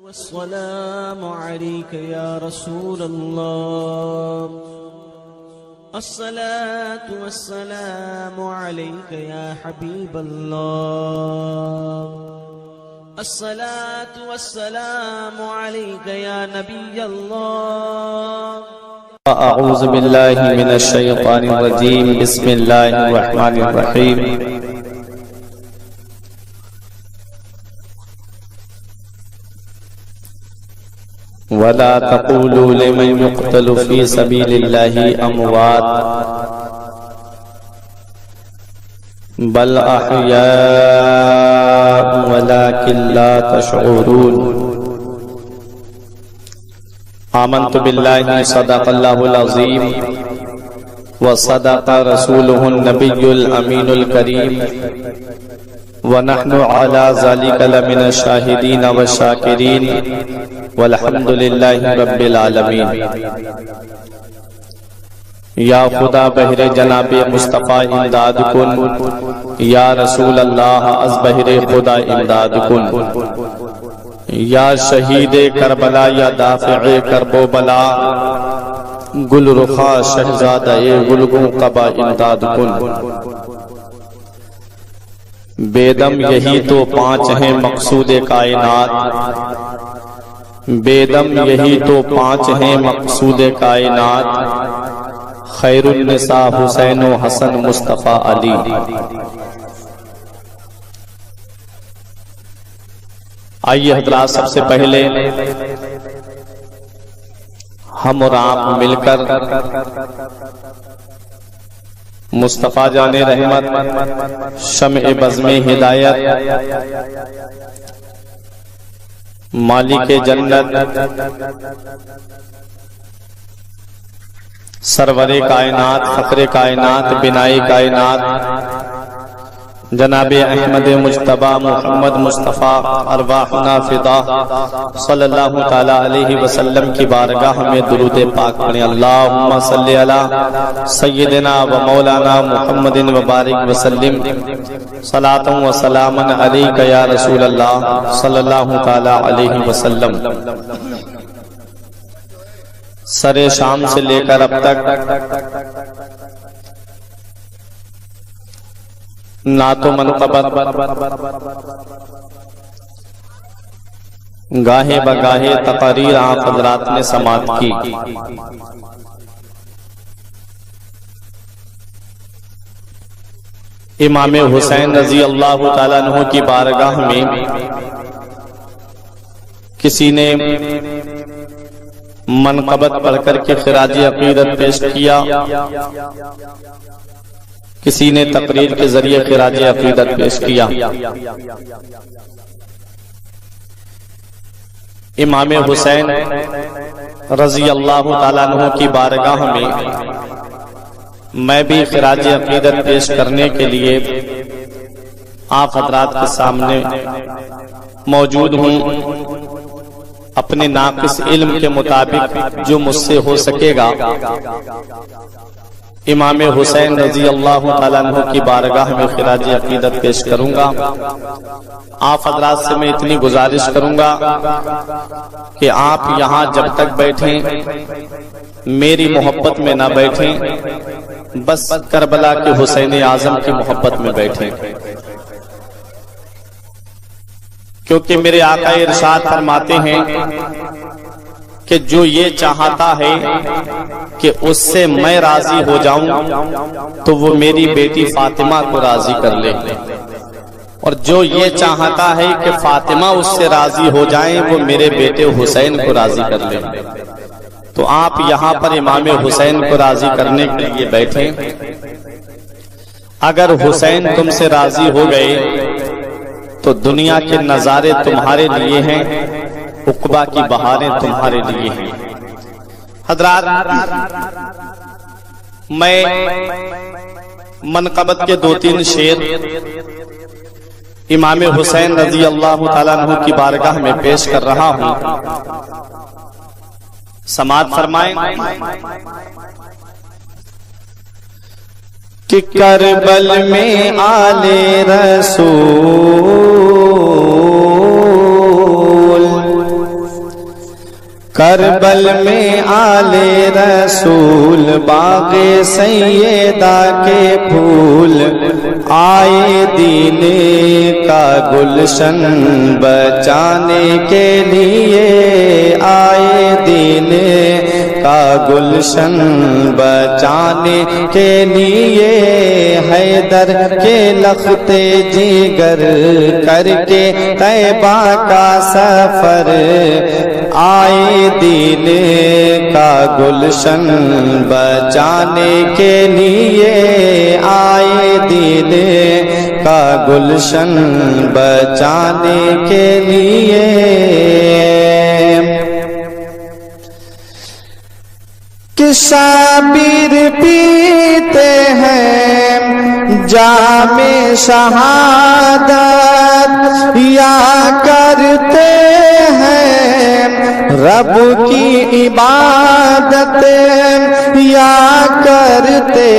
والسلام عليك يا رسول الله الصلاة والسلام عليك يا حبيب الله الصلاة والسلام عليك يا نبي الله أعوذ بالله من الشيطان الرجيم بسم الله الرحمن الرحيم ولا تقولوا لمن يقتل في سبيل الله أموات بل أحياء ولكن لا تشعرون آمنت بالله صدق الله العظيم وصدق رسوله النبي الأمين الكريم ونحن على ذلك لمن الشاهدين والشاكرين والحمد لله رب العالمین۔ یا خدا بہر جناب مصطفیٰ امداد کن، یا رسول اللہ از بہر خدا امداد کن، یا شہید کربلا یا دافع کرب و بلا، گل رخا شہزادہ گلگوں قبا امداد کن۔ بیدم یہی تو پانچ ہیں مقصود کائنات، بیدم یہی تو پانچ ہیں مقصود کائنات، خیر النساء حسین و حسن مصطفیٰ علی۔ آئیے حضرات، سب سے پہلے ہم اور آپ مل کر مصطفیٰ جان رحمت، شمع بزم ہدایت، مالک جنت، سرور کائنات، فخر کائنات، بنائی کائنات، جناب احمد مجتبی محمد مصطفیٰ ارواحنا فدا صلی اللہ تعالی علیہ وسلم کی بارگاہ میں درود پاک پڑھیں۔ اللہم صلی علی سیدنا و مولانا محمد وبارک وسلم، صلاۃ و سلام علیک یا رسول اللہ صلی اللہ تعالی علیہ وسلم۔ سر شام سے لے کر اب تک نعت و منقبت گاہے بگاہے تقاریر آپ حضرات نے سماعت کی۔ امام حسین رضی اللہ تعالیٰ عنہ کی بارگاہ میں کسی نے منقبت پڑھ کر کے خراج عقیدت پیش کیا، کسی نے تقریر کے ذریعے خراج عقیدت پیش کیا۔ امام حسین رضی اللہ تعالیٰ عنہ کی بارگاہ میں میں بھی خراج عقیدت پیش کرنے کے لیے آپ حضرات کے سامنے موجود ہوں۔ اپنے ناقص علم کے مطابق جو مجھ سے ہو سکے گا امام حسین رضی اللہ تعالیٰ عنہ کی بارگاہ میں خراج عقیدت پیش کروں گا۔ آپ حضرات سے میں اتنی گزارش کروں گا کہ آپ یہاں جب تک بیٹھیں میری محبت میں نہ بیٹھیں، بس کربلا کے حسین اعظم کی محبت میں بیٹھیں، کیونکہ میرے آقا ارشاد فرماتے ہیں کہ جو یہ چاہتا ہے کہ اس سے میں راضی ہو جاؤں تو وہ میری بیٹی فاطمہ کو راضی کر لے، اور جو یہ چاہتا ہے کہ فاطمہ اس سے راضی ہو جائیں وہ میرے بیٹے حسین کو راضی کر لے۔ تو آپ یہاں پر امام حسین کو راضی کرنے کے لیے بیٹھیں۔ اگر حسین تم سے راضی ہو گئے تو دنیا کے نظارے تمہارے لیے ہیں، عقبہ کی بہاریں تمہارے لیے ہیں۔ حضرات، میں منقبت کے 2-3 شعر امام حسین رضی اللہ تعالیٰ عنہ کی بارگاہ میں پیش کر رہا ہوں، سماعت فرمائیں۔ کہ کربل میں آل رسول کربل میں آلے رسول باغ سیدہ کے پھول آئے دین کا گلشن بچانے کے لیے آئے دین کا گلشن بچانے کے لیے حیدر کے لخت جگر کر کے طیبہ کا سفر آئے دین کا گلشن بچانے کے لیے آئے دین کا گلشن بچانے کے لیے کہ شابیر پیتے ہیں جام شہادت یا کرتے ہیں رب کی عبادت یا کرتے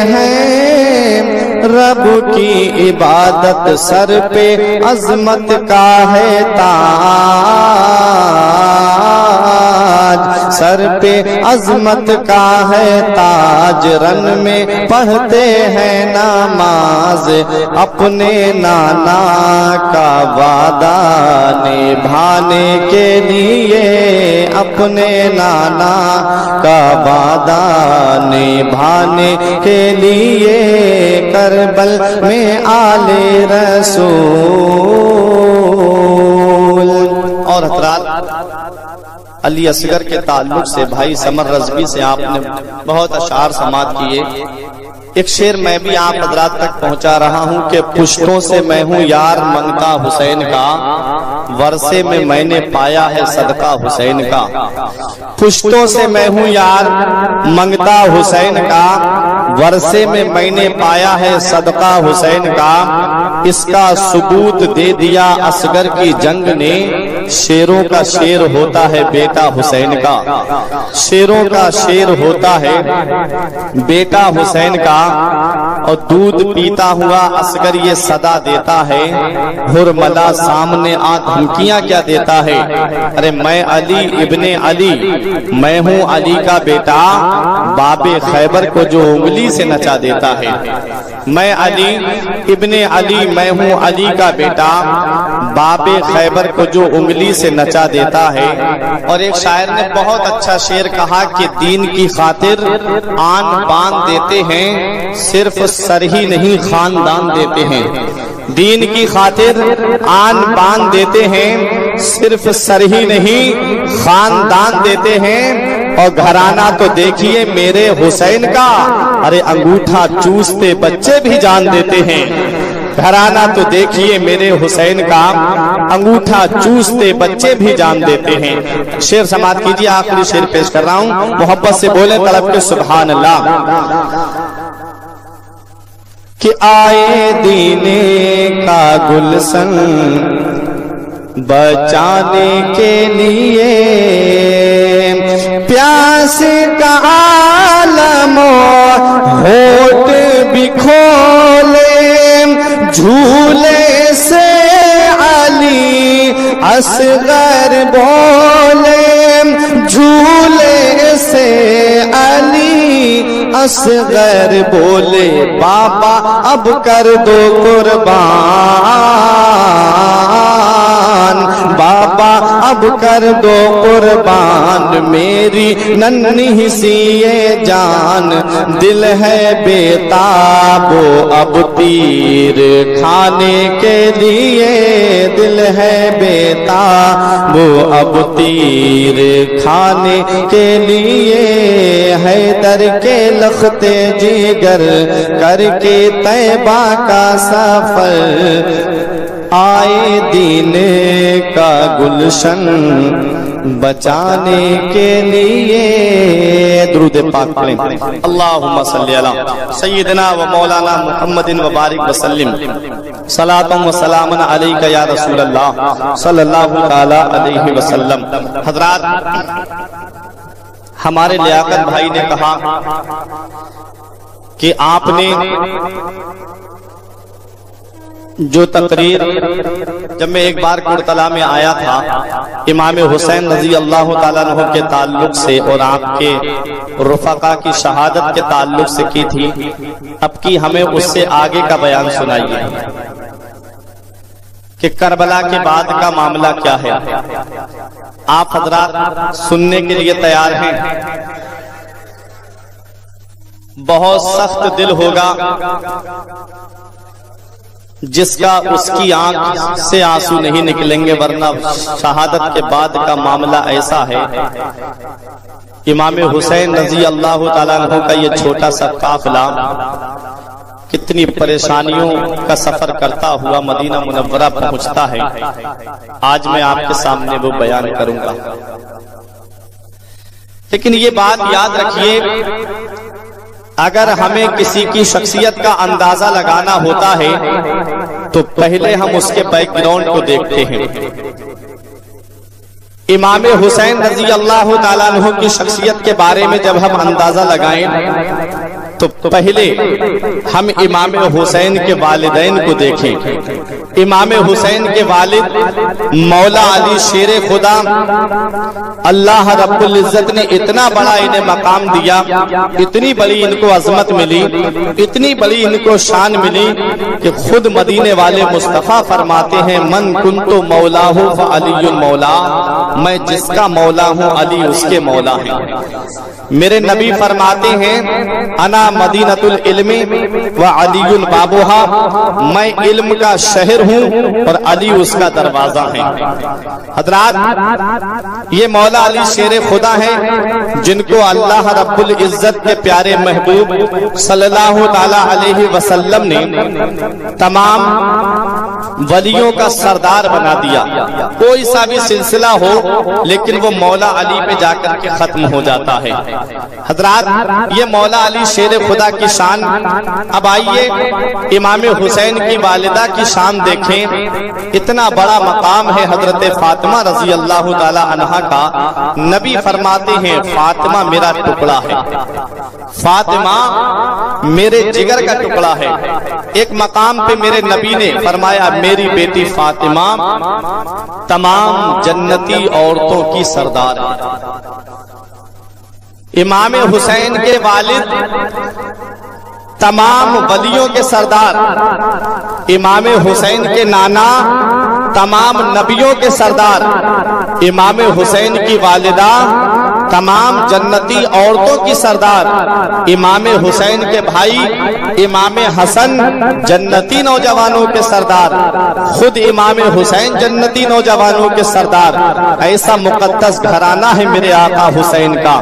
ہیں رب کی عبادت سر پہ عظمت کا ہے تاج سر پہ عظمت کا ہے تاج رن میں پڑھتے ہیں نماز اپنے نانا کا وعدہ نبھانے کے لیے اپنے نانا کا وعدہ نبھانے کے لیے کربل میں آلے رسول اور حضرات علی اصغر کے تعلق سے بھائی سمر رضوی سے آپ نے بہت اشعار سماعت کیے ایک شعر میں بھی آپ حضرات تک پہنچا رہا ہوں کہ پشتوں سے میں ہوں یار منگتا حسین کا ورثے میں میں نے پایا ہے صدقہ حسین کا پشتوں سے میں ہوں یار منگتا حسین کا ورثے میں میں نے پایا ہے صدقہ حسین کا اس کا ثبوت دے دیا اصغر کی جنگ نے شیروں کا شیر ہوتا ہے بیٹا حسین کا شیروں کا شیر ہوتا ہے بیٹا حسین کا اور دودھ پیتا ہوا اصغر یہ صدا دیتا ہے ہرملا سامنے آ دھمکیاں کیا دیتا ہے ارے میں علی ابن علی میں ہوں علی کا بیٹا باب خیبر کو جو انگلی سے نچا دیتا ہے میں علی ابن علی میں ہوں علی کا بیٹا باب خیبر کو جو انگلی سے نچا دیتا ہے اور ایک شاعر نے بہت اچھا شعر کہا کہ دین کی خاطر آن بان دیتے ہیں صرف سر ہی نہیں خاندان دیتے ہیں دین کی خاطر آن بان دیتے ہیں صرف سر ہی نہیں خاندان دیتے ہیں اور گھرانہ تو دیکھیے میرے حسین کا ارے انگوٹھا چوستے بچے بھی جان دیتے ہیں گھرانہ تو دیکھیے میرے حسین کا انگوٹھا چوستے بچے بھی جان دیتے ہیں شعر سماعت کیجیے آخری شعر پیش کر رہا ہوں محبت سے بولیں تڑپ کے سبحان اللہ کہ آئے دین کا گلشن بچانے کے لیے پیاس کا عالم ہوٹ بھی کھولے جھولے سے علی اصغر بولے جھولے سے علی اصغر بولے بابا اب کر دو قربان بابا اب کر دو قربان میری ننھی سی جان دل ہے بےتاب اب تیر کھانے کے لیے دل ہے بےتاب اب تیر کھانے کے لیے حیدر کے لخت جگر کر کے طیبہ کا سفر آئے دین کا گلشن بچانے کے لیے درود پاک پڑھیں اللہم صلی علی سیدنا و مولانا محمد و بارک وسلم صلاۃ و سلام علیک یا رسول اللہ صلی اللہ تعالی علیہ وسلم حضرات ہمارے لیاقت بھائی نے کہا کہ آپ نے جو تقریر جب میں ایک بار کرتلا میں آیا تھا امام حسین رضی اللہ تعالیٰ عنہ کے تعلق سے اور آپ کے رفقا کی شہادت کے تعلق سے کی تھی، اب کی ہمیں اس سے آگے کا بیان سنائیے کہ کربلا کے بعد کا معاملہ کیا ہے۔ آپ حضرات سننے کے لیے تیار ہیں؟ بہت سخت دل ہوگا جس کا اس کی آنکھ سے آنسو نہیں نکلیں گے، ورنہ شہادت کے بعد کا معاملہ ایسا ہے۔ امام حسین رضی اللہ تعالیٰ عنہ کا یہ چھوٹا سا قافلہ کتنی پریشانیوں کا سفر کرتا ہوا مدینہ منورہ پہنچتا ہے، آج میں آپ کے سامنے وہ بیان کروں گا۔ لیکن یہ بات یاد رکھیے، اگر ہمیں کسی کی شخصیت کا اندازہ لگانا ہوتا ہے تو پہلے ہم اس کے بیک گراؤنڈ کو دیکھتے ہیں۔ امام حسین رضی اللہ تعالیٰ عنہ کی شخصیت کے بارے میں جب ہم اندازہ لگائیں تو پہلے ہم امام حسین کے والدین کو دیکھیں۔ امام حسین کے والد مولا علی شیر خدا، اللہ رب العزت نے اتنا بڑا انہیں مقام دیا، اتنی بڑی ان کو عظمت ملی، اتنی بڑی ان کو شان ملی کہ خود مدینے والے مصطفیٰ فرماتے ہیں من کنتو مولا ہوں فعلی مولا، میں جس کا مولا ہوں علی اس کے مولا ہیں۔ میرے نبی فرماتے ہیں انا مدینۃ العلم وعلی بابها، میں علم کا شہر ہوں اور علی اس کا دروازہ ہے۔ حضرات یہ مولا علی شیر خدا ہیں جن کو اللہ رب العزت کے پیارے محبوب صلی اللہ تعالی علیہ وسلم نے تمام ولیوں کا سردار بنا دیا۔ کوئی سا بھی سلسلہ ہو لیکن وہ مولا علی پہ جا کر کے ختم ہو جاتا ہے۔ حضرات یہ مولا علی شیر خدا کی شان۔ اب آئیے امام حسین کی والدہ کی شان دیکھیں، اتنا بڑا مقام ہے حضرت فاطمہ رضی اللہ تعالی عنہا کا۔ نبی فرماتے ہیں فاطمہ میرا ٹکڑا ہے، فاطمہ میرے جگر کا ٹکڑا ہے۔ ایک مقام پہ میرے نبی نے فرمایا میری بیٹی فاطمہ تمام جنتی عورتوں کی سردار ہے۔ امام حسین کے والد تمام ولیوں کے سردار، امام حسین کے نانا تمام نبیوں کے سردار، امام حسین کی والدہ تمام جنتی عورتوں کی سردار، امام حسین کے بھائی امام حسن جنتی نوجوانوں کے سردار، خود امام حسین جنتی نوجوانوں کے سردار۔ ایسا مقدس گھرانہ ہے میرے آقا حسین کا،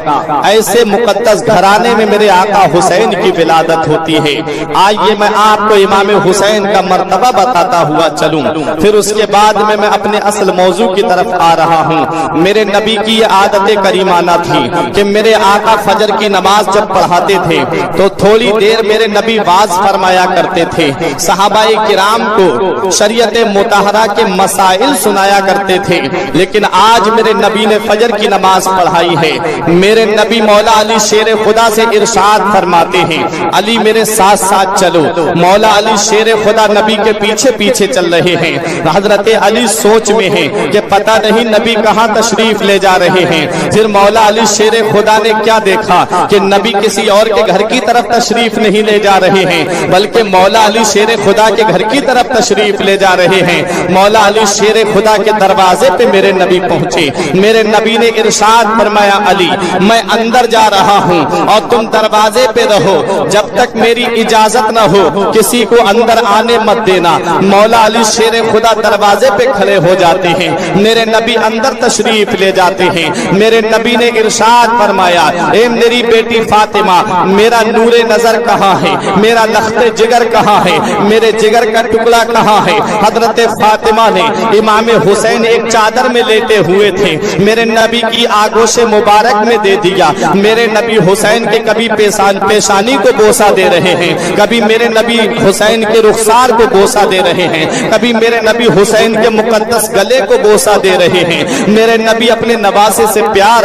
ایسے مقدس گھرانے میں میرے آقا حسین کی ولادت ہوتی ہے۔ آئیے میں آپ کو امام حسین کا مرتبہ بتاتا ہوا چلوں، پھر اس کے بعد میں اپنے اصل موضوع کی طرف آ رہا ہوں۔ میرے نبی کی یہ عادت کریمانہ تھی کہ میرے آقا فجر کی نماز جب پڑھاتے تھے تو تھوڑی دیر میرے نبی واز فرمایا کرتے تھے، صحابہ کرام کو شریعت مطہرہ کے مسائل سنایا کرتے تھے۔ لیکن آج میرے نبی نے فجر کی نماز پڑھائی ہے، میرے نبی مولا علی شیر خدا سے ارشاد فرماتے ہیں علی میرے ساتھ ساتھ چلو۔ مولا علی شیر خدا نبی کے پیچھے پیچھے چل رہے ہیں۔ حضرت علی سوچ میں ہیں کہ پتہ نہیں نبی کہاں تشریف لے جا رہے ہیں۔ پھر مولا علی شیر خدا نے کیا دیکھا کہ نبی کسی اور کے گھر کی طرف تشریف نہیں لے جا رہے ہیں بلکہ مولا علی شیر خدا کے گھر کی طرف تشریف لے جا رہے ہیں۔ مولا علی شیر خدا کے دروازے پہ میرے نبی پہنچے، میرے نبی نے ارشاد فرمایا علی میں اندر جا رہا ہوں اور تم دروازے پہ رہو، جب تک میری اجازت نہ ہو کسی کو اندر آنے مت دینا۔ مولا علی شیر خدا دروازے پہ کھڑے ہو جاتے ہیں، میرے نبی اندر تشریف لے جاتے ہیں۔ میرے نبی نے ارشاد فرمایا اے میری بیٹی فاطمہ میرا نور نظر کہاں ہے، میرا لخت جگر کہاں ہے، میرے جگر کا ٹکڑا کہاں ہے۔ حضرت فاطمہ نے امام حسین ایک چادر میں لیٹے ہوئے تھے، میرے نبی کی آگوش مبارک میں دے دیا۔ میرے نبی حسین کے کبھی پیشانی کو بوسہ دے رہے ہیں، کبھی میرے نبی حسین کے رخسار کو بوسہ دے رہے ہیں، کبھی میرے نبی حسین کے مقدس گلے کو بوسہ دے رہے ہیں۔ میرے نبی اپنے نواسے سے پیار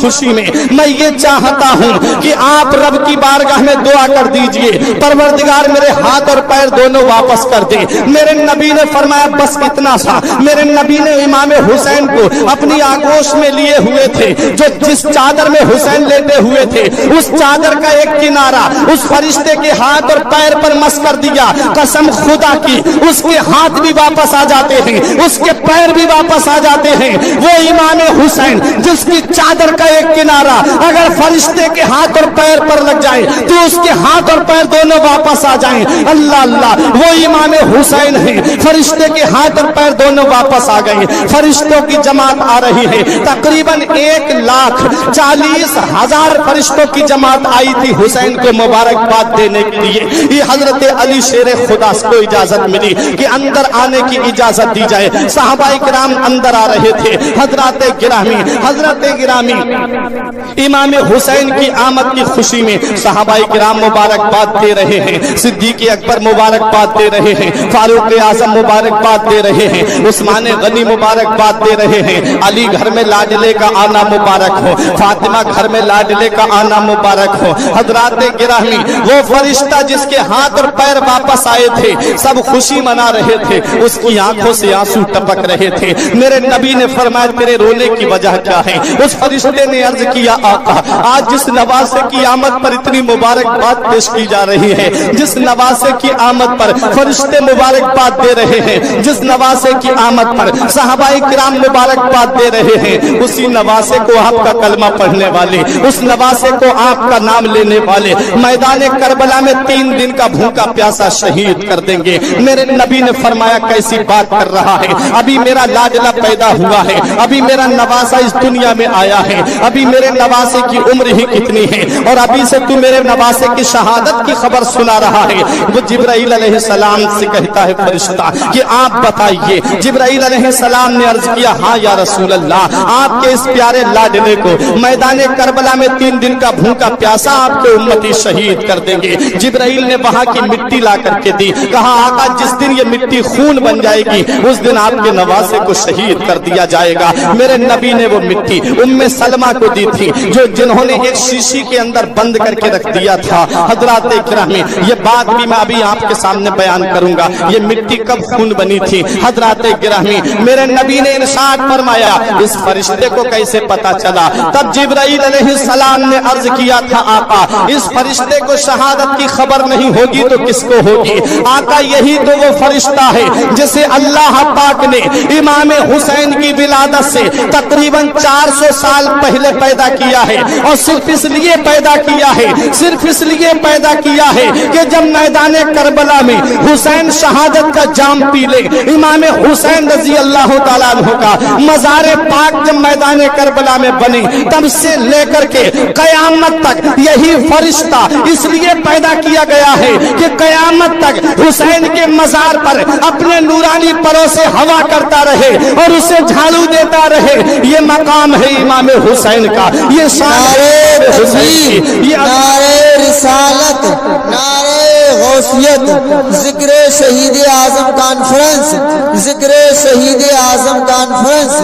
خوشی میں میں یہ چاہتا ہوں کہ آپ رب کی بارگاہ میں دعا کر دیجئے، پروردگار میرے ہاتھ اور پیر دونوں واپس کر دے۔ میرے نبی نے فرمایا بس اتنا سا۔ میرے نبی نے امام حسین کو اپنی آغوش میں لیے ہوئے تھے، جو جس چادر میں حسین لیٹے ہوئے تھے اس چادر کا ایک کنارہ اس فرشتے کے ہاتھ اور پیر پر مس کر دیا۔ قسم خدا کی اس کے ہاتھ بھی واپس آ جاتے ہیں، اس کے پیر بھی واپس آ جاتے ہیں۔ وہ امام حسین جس کی چادر کا ایک کنارہ اگر فرشتے کے ہاتھ اور پیر پر لگ جائے تو اس کے ہاتھ اور پیر دونوں واپس آ جائیں۔ اللہ اللہ، وہ امام حسین ہیں، فرشتے کے ہاتھ اور پیر دونوں واپس آ گئے۔ فرشتوں کی جماعت آ رہی ہے، تقریباً 1,40,000 فرشتوں کی جماعت آئی تھی حسین کو مبارکباد دینے کے لیے۔ یہ حضرت علی شیر خدا کو اجازت ملی کہ اندر آنے کی اجازت دی جائے۔ صحابہ کرام اندر آ رہے تھے۔ حضرت گرامی امام حسین کی آمد کی خوشی میں صحابہ کرام مبارکباد دے رہے ہیں، صدیق اکبر مبارکباد دے رہے ہیں، فاروق اعظم مبارکباد دے رہے ہیں، عثمان غنی مبارکباد دے رہے ہیں۔ علی گھر میں لاڈلے کا آنا مبارک ہو، فاطمہ گھر میں لاڈلے کا آنا مبارک ہو۔ حضرات گرامی، وہ فرشتہ جس کے ہاتھ اور پیر واپس آئے تھے سب خوشی منا رہے تھے، اس کی آنکھوں سے آنسو ٹپک رہے تھے۔ میرے نبی نے فرمایا تیرے رونے کی وجہ کیا ہے؟ اس فرشتے نے عرض کیا آقا، آج جس نواسے کی آمد پر اتنی مبارکباد پیش کی جا رہی ہے، جس نواسے کی آمد پر فرشتے مبارکباد دے رہے ہیں، جس نواسے کی آمد پر صحابہ کرام مبارکباد دے رہے ہیں، اسی نواسے کو آپ کا کلمہ پڑھنے والے، اس نواسے کو آپ کا نام لینے والے میدان کربلا میں 3 دن کا بھوکا پیاسا شہید کر دیں گے۔ میرے نبی نے فرمایا کیسی بات کر رہا ہے؟ ابھی میرا لاڈلا پیدا ہوا ہے، ابھی میرا نواسا اس دنیا میں آیا ہے، ابھی میرے نواسے کی عمر ہی کتنی ہے اور ابھی سے تو میرے نواسے کی شہادت کی خبر سنا رہا ہے۔ وہ جبرائیل علیہ السلام سے کہتا ہے فرشتہ کہ آپ بتائیے۔ جبرائیل علیہ السلام نے عرض کیا ہاں یا رسول اللہ، آپ کے اس پیارے لاڈلے کو میدان کربلا میں 3 دن کا بھوکا پیاسا آپ کے امتی شہید کر دیں گے۔ جبرائیل نے وہاں کی مٹی لا کر کے دی، کہا آقا جس دن یہ مٹی خون بن جائے گی اس دن آپ کے نواسے کو شہید کر دیا جائے گا۔ میرے نبی نے وہ مٹی سلمہ کو دی تھی، جنہوں نے ایک شیشی کے اندر بند کر کے رکھ دیا تھا۔ حضرات گرامی، یہ بات بھی میں ابھی آپ کے سامنے بیان کروں گا، یہ مٹی کب خون بنی تھی۔ حضرات گرامی، میرے نبی نے ارشاد فرمایا اس فرشتے کو کیسے پتا چلا؟ تب جبرائیل علیہ السلام نے عرض کیا تھا آقا اس فرشتے کو شہادت کی خبر نہیں ہوگی تو کس کو ہوگی؟ آقا یہی تو وہ فرشتہ ہے جسے اللہ پاک نے امام حسین کی ولادت سے تقریباً 400 سال پہلے پیدا کیا ہے، اور صرف اس لیے پیدا کیا ہے، صرف اس لیے پیدا کیا ہے کہ جب میدان کربلا میں حسین شہادت کا جام پی لے، امام حسین رضی اللہ تعالیٰ عنہ کا مزار پاک جب میدان کربلا میں بنے تب سے لے کر کے قیامت تک یہی فرشتہ اس لیے پیدا کیا گیا ہے کہ قیامت تک حسین کے مزار پر اپنے نورانی پروں سے ہوا کرتا رہے اور اسے جھاڑو دیتا رہے۔ یہ مقام ہے امام حسین کا، یہ شان ہے حسین کی، یہ نعرہ رسالت، نعرہ غوثیت، ذکر شہید اعظم کانفرنس، ذکر شہید اعظم کانفرنس،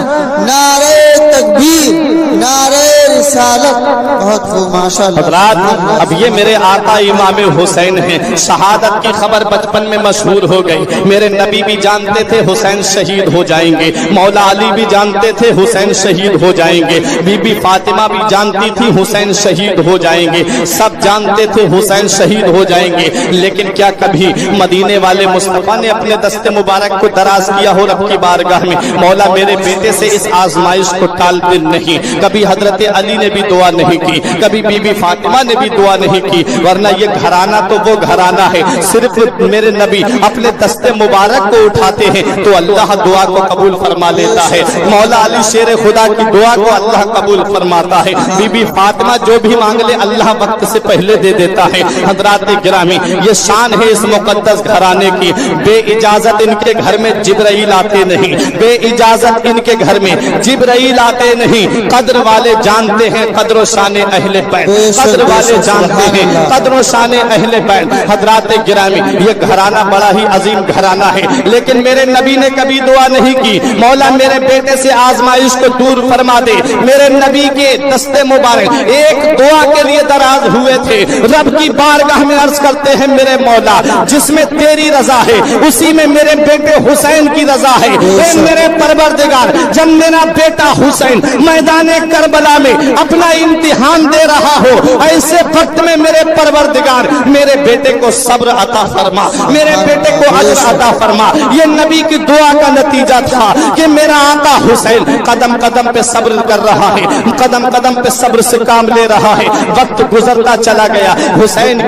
نعرہ تکبیر، نعرہ رسالت۔ بہت خوب ماشاءاللہ۔ حضرات اب یہ میرے آقا امام حسین ہیں، شہادت کی خبر بچپن میں مشہور ہو گئی۔ میرے نبی بھی جانتے تھے حسین شہید ہو جائیں گے، مولا علی بھی جانتے تھے حسین شہید ہو جائیں گے، بی بی فاطمہ بھی جانتی تھی حسین شہید ہو جائیں گے، سب جانتے تھے حسین شہید ہو جائیں گے۔ لیکن کیا کبھی مدینے والے مصطفیٰ نے اپنے دست مبارک کو دراز کیا ہو رب کی بارگاہ میں مولا میرے بیٹے سے اس آزمائش کو ٹال دے؟ نہیں۔ کبھی حضرت علی نے بھی دعا نہیں کی، کبھی بی بی فاطمہ نے بھی دعا نہیں کی، ورنہ یہ گھرانہ تو وہ گھرانہ ہے صرف میرے نبی اپنے دست مبارک کو اٹھاتے ہیں تو اللہ دعا کو قبول فرما لیتا ہے۔ مولا علی شیر خدا کی دعا کو اللہ قبول فرماتا ہے، بی بی فاطمہ جو بھی مانگ لے اللہ وقت سے پہلے دے دیتا ہے۔ حضرات گرامی، یہ شان ہے اس مقدس گھرانے کی، بے اجازت ان کے گھر میں جبرائیل آتے نہیں، بے اجازت ان کے گھر میں جبرائیل آتے نہیں۔ قدر والے جانتے ہیں قدر و شان اہل بیت، قدر والے جانتے ہیں قدر و شان اہل بیت۔ حضرات گرامی، یہ گھرانہ بڑا ہی عظیم گھرانہ ہے، لیکن میرے نبی نے کبھی دعا نہیں کی مولا میرے بیٹے سے آزمائش کو دور فرما دے۔ میرے نبی کے دست مبارک ایک دعا کے لیے دراز ہوئے تھے، رب کی بارگاہ میں عرض کرتے ہیں میرے مولا جس میں تیری رضا ہے اسی میں میرے بیٹے حسین کی رضا ہے۔ اے میرے پروردگار، جب میرا بیٹا حسین میدان کربلا میں اپنا امتحان دے رہا ہو، ایسے وقت میں میرے پروردگار میرے بیٹے کو صبر عطا فرما، میرے بیٹے کو اجر عطا فرما۔ یہ نبی کی دعا کا نتیجہ تھا کہ میرا آقا حسین قدم قدم پہ صبر کر رہا ہے، قدم قدم پہ صبر سے کام لے رہا ہے۔ وقت گزرتا چلا گیا، حسین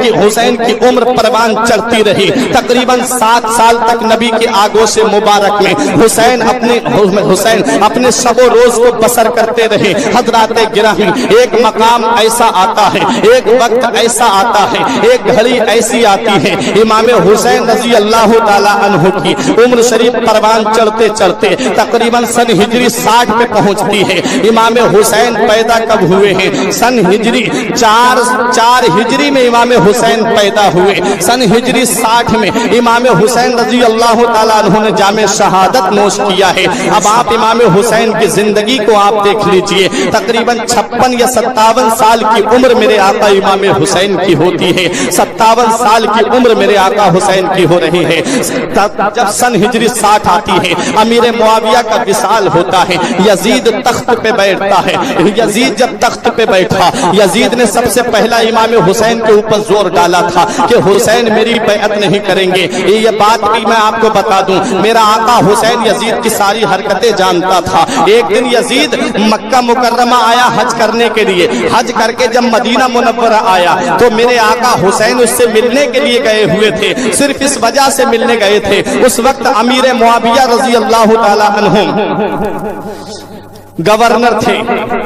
کی عمر پروان چڑھتی رہی، تقریباً 7 سال تک نبی کے آگوش مبارک میں حسین اپنے شب و روز کو بسر کرتے رہے۔ حضرات گرامی، ایک مقام ایسا آتا ہے، ایک وقت ایسا آتا ہے، ایک گھڑی ایسی آتی ہے، امام حسین رضی اللہ تعالی عنہ کی عمر شریف پروان چڑھتے چڑھتے تقریباً سن ہجری 60 پہ پہنچتی ہے۔ امام حسین پیدا کب ہوئے ہیں؟ سن ہجری 4 ہجری میں امام حسین پیدا ہوئے۔ سن ہجری 60 میں امام حسین رضی اللہ تعالیٰ عنہ نے جامع شہادت نوش کیا ہے۔ اب آپ امام حسین کی زندگی کو آپ دیکھ لیجئے، تقریباً 56 یا 57 سال کی عمر میرے آقا امام حسین کی ہوتی ہے، 57 سال کی عمر میرے آقا حسین کی ہو رہی ہے۔ جب سن ہجری 60 آتی ہے، امیر معاویہ کا وصال ہوتا ہے، یزید تخت پہ بیٹھتا ہے۔ یزید جب تخت پہ بیٹھا، یزید نے سب سے پہلا امام حسین کے اوپر زور ڈالا تھا کہ حسین میری بیعت نہیں کریں گے۔ یہ بات بھی میں آپ کو بتا دوں، میرا آقا حسین یزید کی ساری حرکتیں جانتا تھا۔ ایک دن یزید مکہ مکرمہ آیا حج کرنے کے لیے، حج کر کے جب مدینہ منورہ آیا تو میرے آقا حسین اس سے ملنے کے لیے گئے ہوئے تھے، صرف اس وجہ سے ملنے گئے تھے۔ اس وقت امیر معاویہ رضی اللہ تعالی عنہ گورنر تھے۔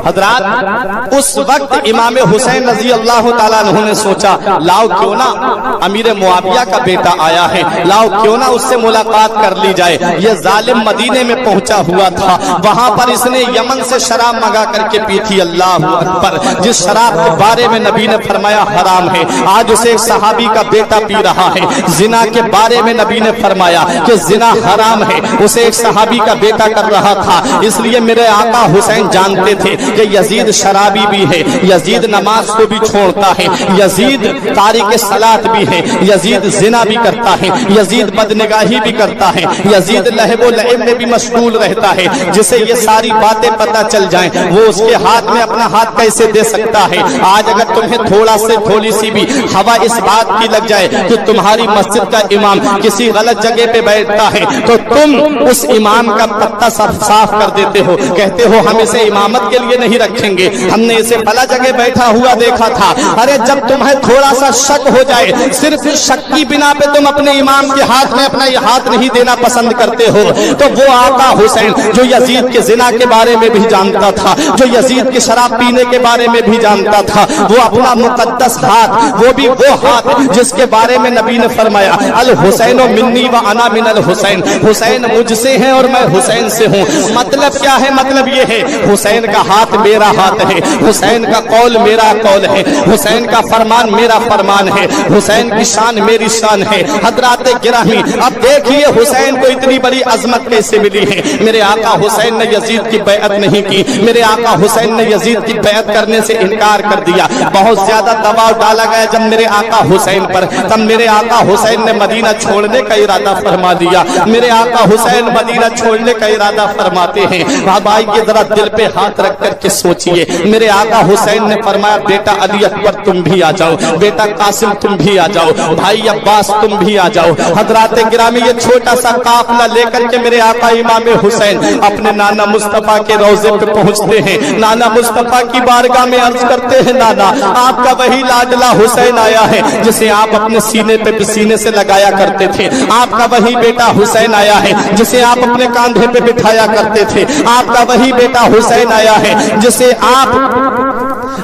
حضرات اس وقت امام حسین رضی اللہ تعالیٰ عنہ نے سوچا لاؤ کیوں نہ امیر معاویہ کا بیٹا آیا ہے، لاؤ کیوں نہ اس سے ملاقات کر لی جائے۔ یہ ظالم مدینے میں پہنچا ہوا تھا، وہاں پر اس نے یمن سے شراب منگا کر کے پی تھی۔ اللہ اکبر، جس شراب کے بارے میں نبی نے فرمایا حرام ہے، آج اسے ایک صحابی کا بیٹا پی رہا ہے۔ زنا کے بارے میں نبی نے فرمایا کہ زنا حرام ہے، اسے ایک صحابی کا بیٹا کر رہا تھا۔ اس لیے میرے آقا حسین جانتے تھے کہ یزید شرابی بھی ہے، یزید نماز کو بھی چھوڑتا ہے، یزید تارک صلاۃ بھی ہے، یزید زنا بھی کرتا ہے، یزید بدنگاہی بھی کرتا ہے، یزید لہو و لعب میں بھی مشغول رہتا ہے۔ جسے یہ ساری باتیں پتہ چل جائیں وہ اس کے ہاتھ میں اپنا ہاتھ کیسے دے سکتا ہے۔ آج اگر تمہیں تھوڑی سی بھی ہوا اس بات کی لگ جائے کہ تمہاری مسجد کا امام کسی غلط جگہ پہ بیٹھتا ہے تو تم اس امام کا پتہ صاف کر دیتے ہو، کہتے ہو ہم اسے امامت کے لیے نہیں رکھیں گے، ہم نے اسے فلاں جگہ بیٹھا ہوا دیکھا تھا۔ ارے جب تمہیں تھوڑا سا شک ہو جائے، صرف شک کی بنا پہ تم اپنے امام کے ہاتھ میں اپنا یہ ہاتھ نہیں دینا پسند کرتے ہو، تو وہ آقا حسین جو یزید کے زنا کے بارے میں بھی جانتا تھا، جو یزید کے شراب پینے کے بارے میں بھی جانتا تھا، وہ اپنا مقدس ہاتھ، وہ بھی وہ ہاتھ جس کے بارے میں نبی نے فرمایا الحسین منی و انا من الحسین، حسین مجھ سے ہیں اور میں حسین سے ہوں۔ مطلب کیا ہے؟ مطلب یہ ہے حسین کا ہاتھ میرا ہاتھ ہے، حسین کا قول میرا قول ہے، حسین کا فرمان میرا فرمان ہے، حسین کی شان میری شان ہے۔ حضرات گرامی، اب دیکھیے حسین کو اتنی بڑی عظمت کیسے ملی ہے۔ میرے آقا حسین نے یزید کی بیعت نہیں کی، میرے آقا حسین نے یزید کی بیعت کرنے سے انکار کر دیا۔ بہت زیادہ دباؤ ڈالا گیا جب میرے آقا حسین پر، تب میرے آقا حسین نے مدینہ چھوڑنے کا ارادہ فرما دیا۔ میرے آقا حسین مدینہ چھوڑنے کا ارادہ فرماتے ہیں۔ اب آئیے ذرا دل پہ ہاتھ رکھ کر کے سوچئے، میرے آقا حسین نے فرمایا بیٹا علی اکبر تم بھی آ جاؤ، بیٹا قاسم تم بھی آ جاؤ، بھائی عباس تم بھی آ جاؤ۔ حضرات گرامی، یہ چھوٹا سا قافلہ لے کر کے میرے آقا امام حسین اپنے نانا مصطفیٰ کے روضے پہ پہنچتے ہیں۔ نانا مصطفیٰ کی بارگاہ میں عرض کرتے ہیں نانا آپ کا وہی لاڈلا حسین آیا ہے جسے آپ اپنے سینے پہ سینے سے لگایا کرتے تھے، آپ کا وہی بیٹا حسین آیا ہے جسے آپ اپنے کاندھے پہ بٹھایا کرتے تھے، آپ کا وہی بیٹا حسین آیا ہے جسے آپ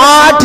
8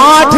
8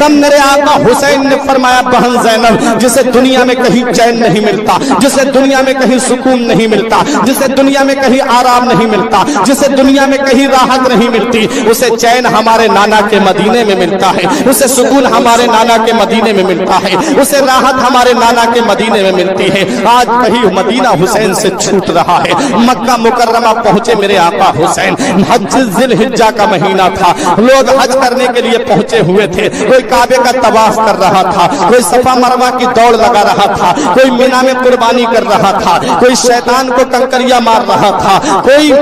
تب میرے آقا حسین نے فرمایا بہن زینب، جسے دنیا میں کہیں چین نہیں ملتا، جسے دنیا میں کہیں سکون نہیں ملتا، جسے دنیا میں کہیں آرام نہیں ملتا، جسے دنیا میں کہیں راحت نہیں ملتی، اسے چین ہمارے نانا کے مدینے میں ملتا ہے، اسے سکون ہمارے نانا کے مدینے میں ملتا ہے، اسے راحت ہمارے نانا کے مدینے میں ملتی ہے۔ آج کہیں مدینہ حسین سے چھوٹ رہا ہے۔ مکہ مکرمہ پہنچے میرے آقا حسین، حج ذی الحجہ کا مہینہ تھا، لوگ حج کرنے کے لیے پہنچے ہوئے تھے، کوئی کعبے کا طواف کر رہا تھا، کوئی صفا مروہ کی دوڑ لگا رہا تھا، کوئی مینا میں قربانی کر رہا تھا، کوئی شیطان کو کنکریاں مار رہا تھا، کوئی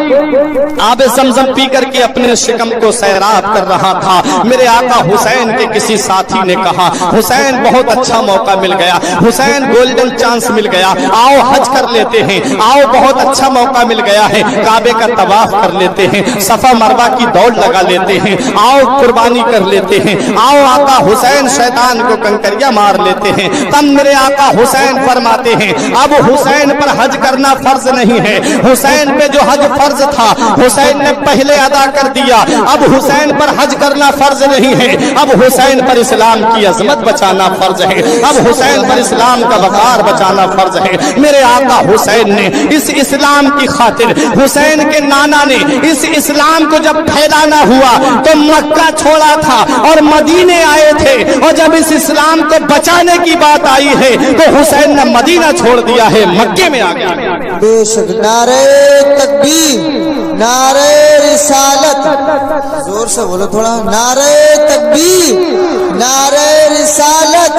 آب زمزم پی کر کے اپنے شکم کو سیراب کر رہا تھا۔ میرے آقا حسین کے کسی ساتھی نے کہا حسین بہت اچھا موقع مل گیا، حسین گولڈن چانس مل گیا، آؤ حج کر لیتے ہیں، آؤ بہت اچھا موقع مل گیا ہے، کعبے کا طواف کر لیتے ہیں، صفا مروہ کی دوڑ لگا لیتے ہیں، آؤ قربانی کر لیتے ہیں، آؤ آقا حسین شیطان کو کنکریاں مار لیتے ہیں۔ تب میرے آقا حسین فرماتے ہیں اب حسین پر حج کرنا فرض نہیں ہے، حسین پہ جو حج فرض تھا حسین نے پہلے ادا کر دیا، اب حسین پر حج کرنا فرض نہیں ہے، اب حسین پر اسلام کی عظمت بچانا فرض ہے، اب حسین پر اسلام کا وقار بچانا فرض ہے۔ میرے آقا حسین نے اس اسلام کی خاطر، حسین کے نانا نے اس اسلام کو جب پھیلانا ہوا تو مکہ چھوڑا تھا اور مدینے آئے تھے، اور جب اس اسلام کو بچانے کی بات آئی ہے تو حسین نے مدینہ چھوڑ دیا ہے، مکے میں آ گیا۔ بے شک نعرہ تکبیر، نعرہ رسالت، زور سے بولو تھوڑا، نعرہ تکبیر، نعرہ رسالت،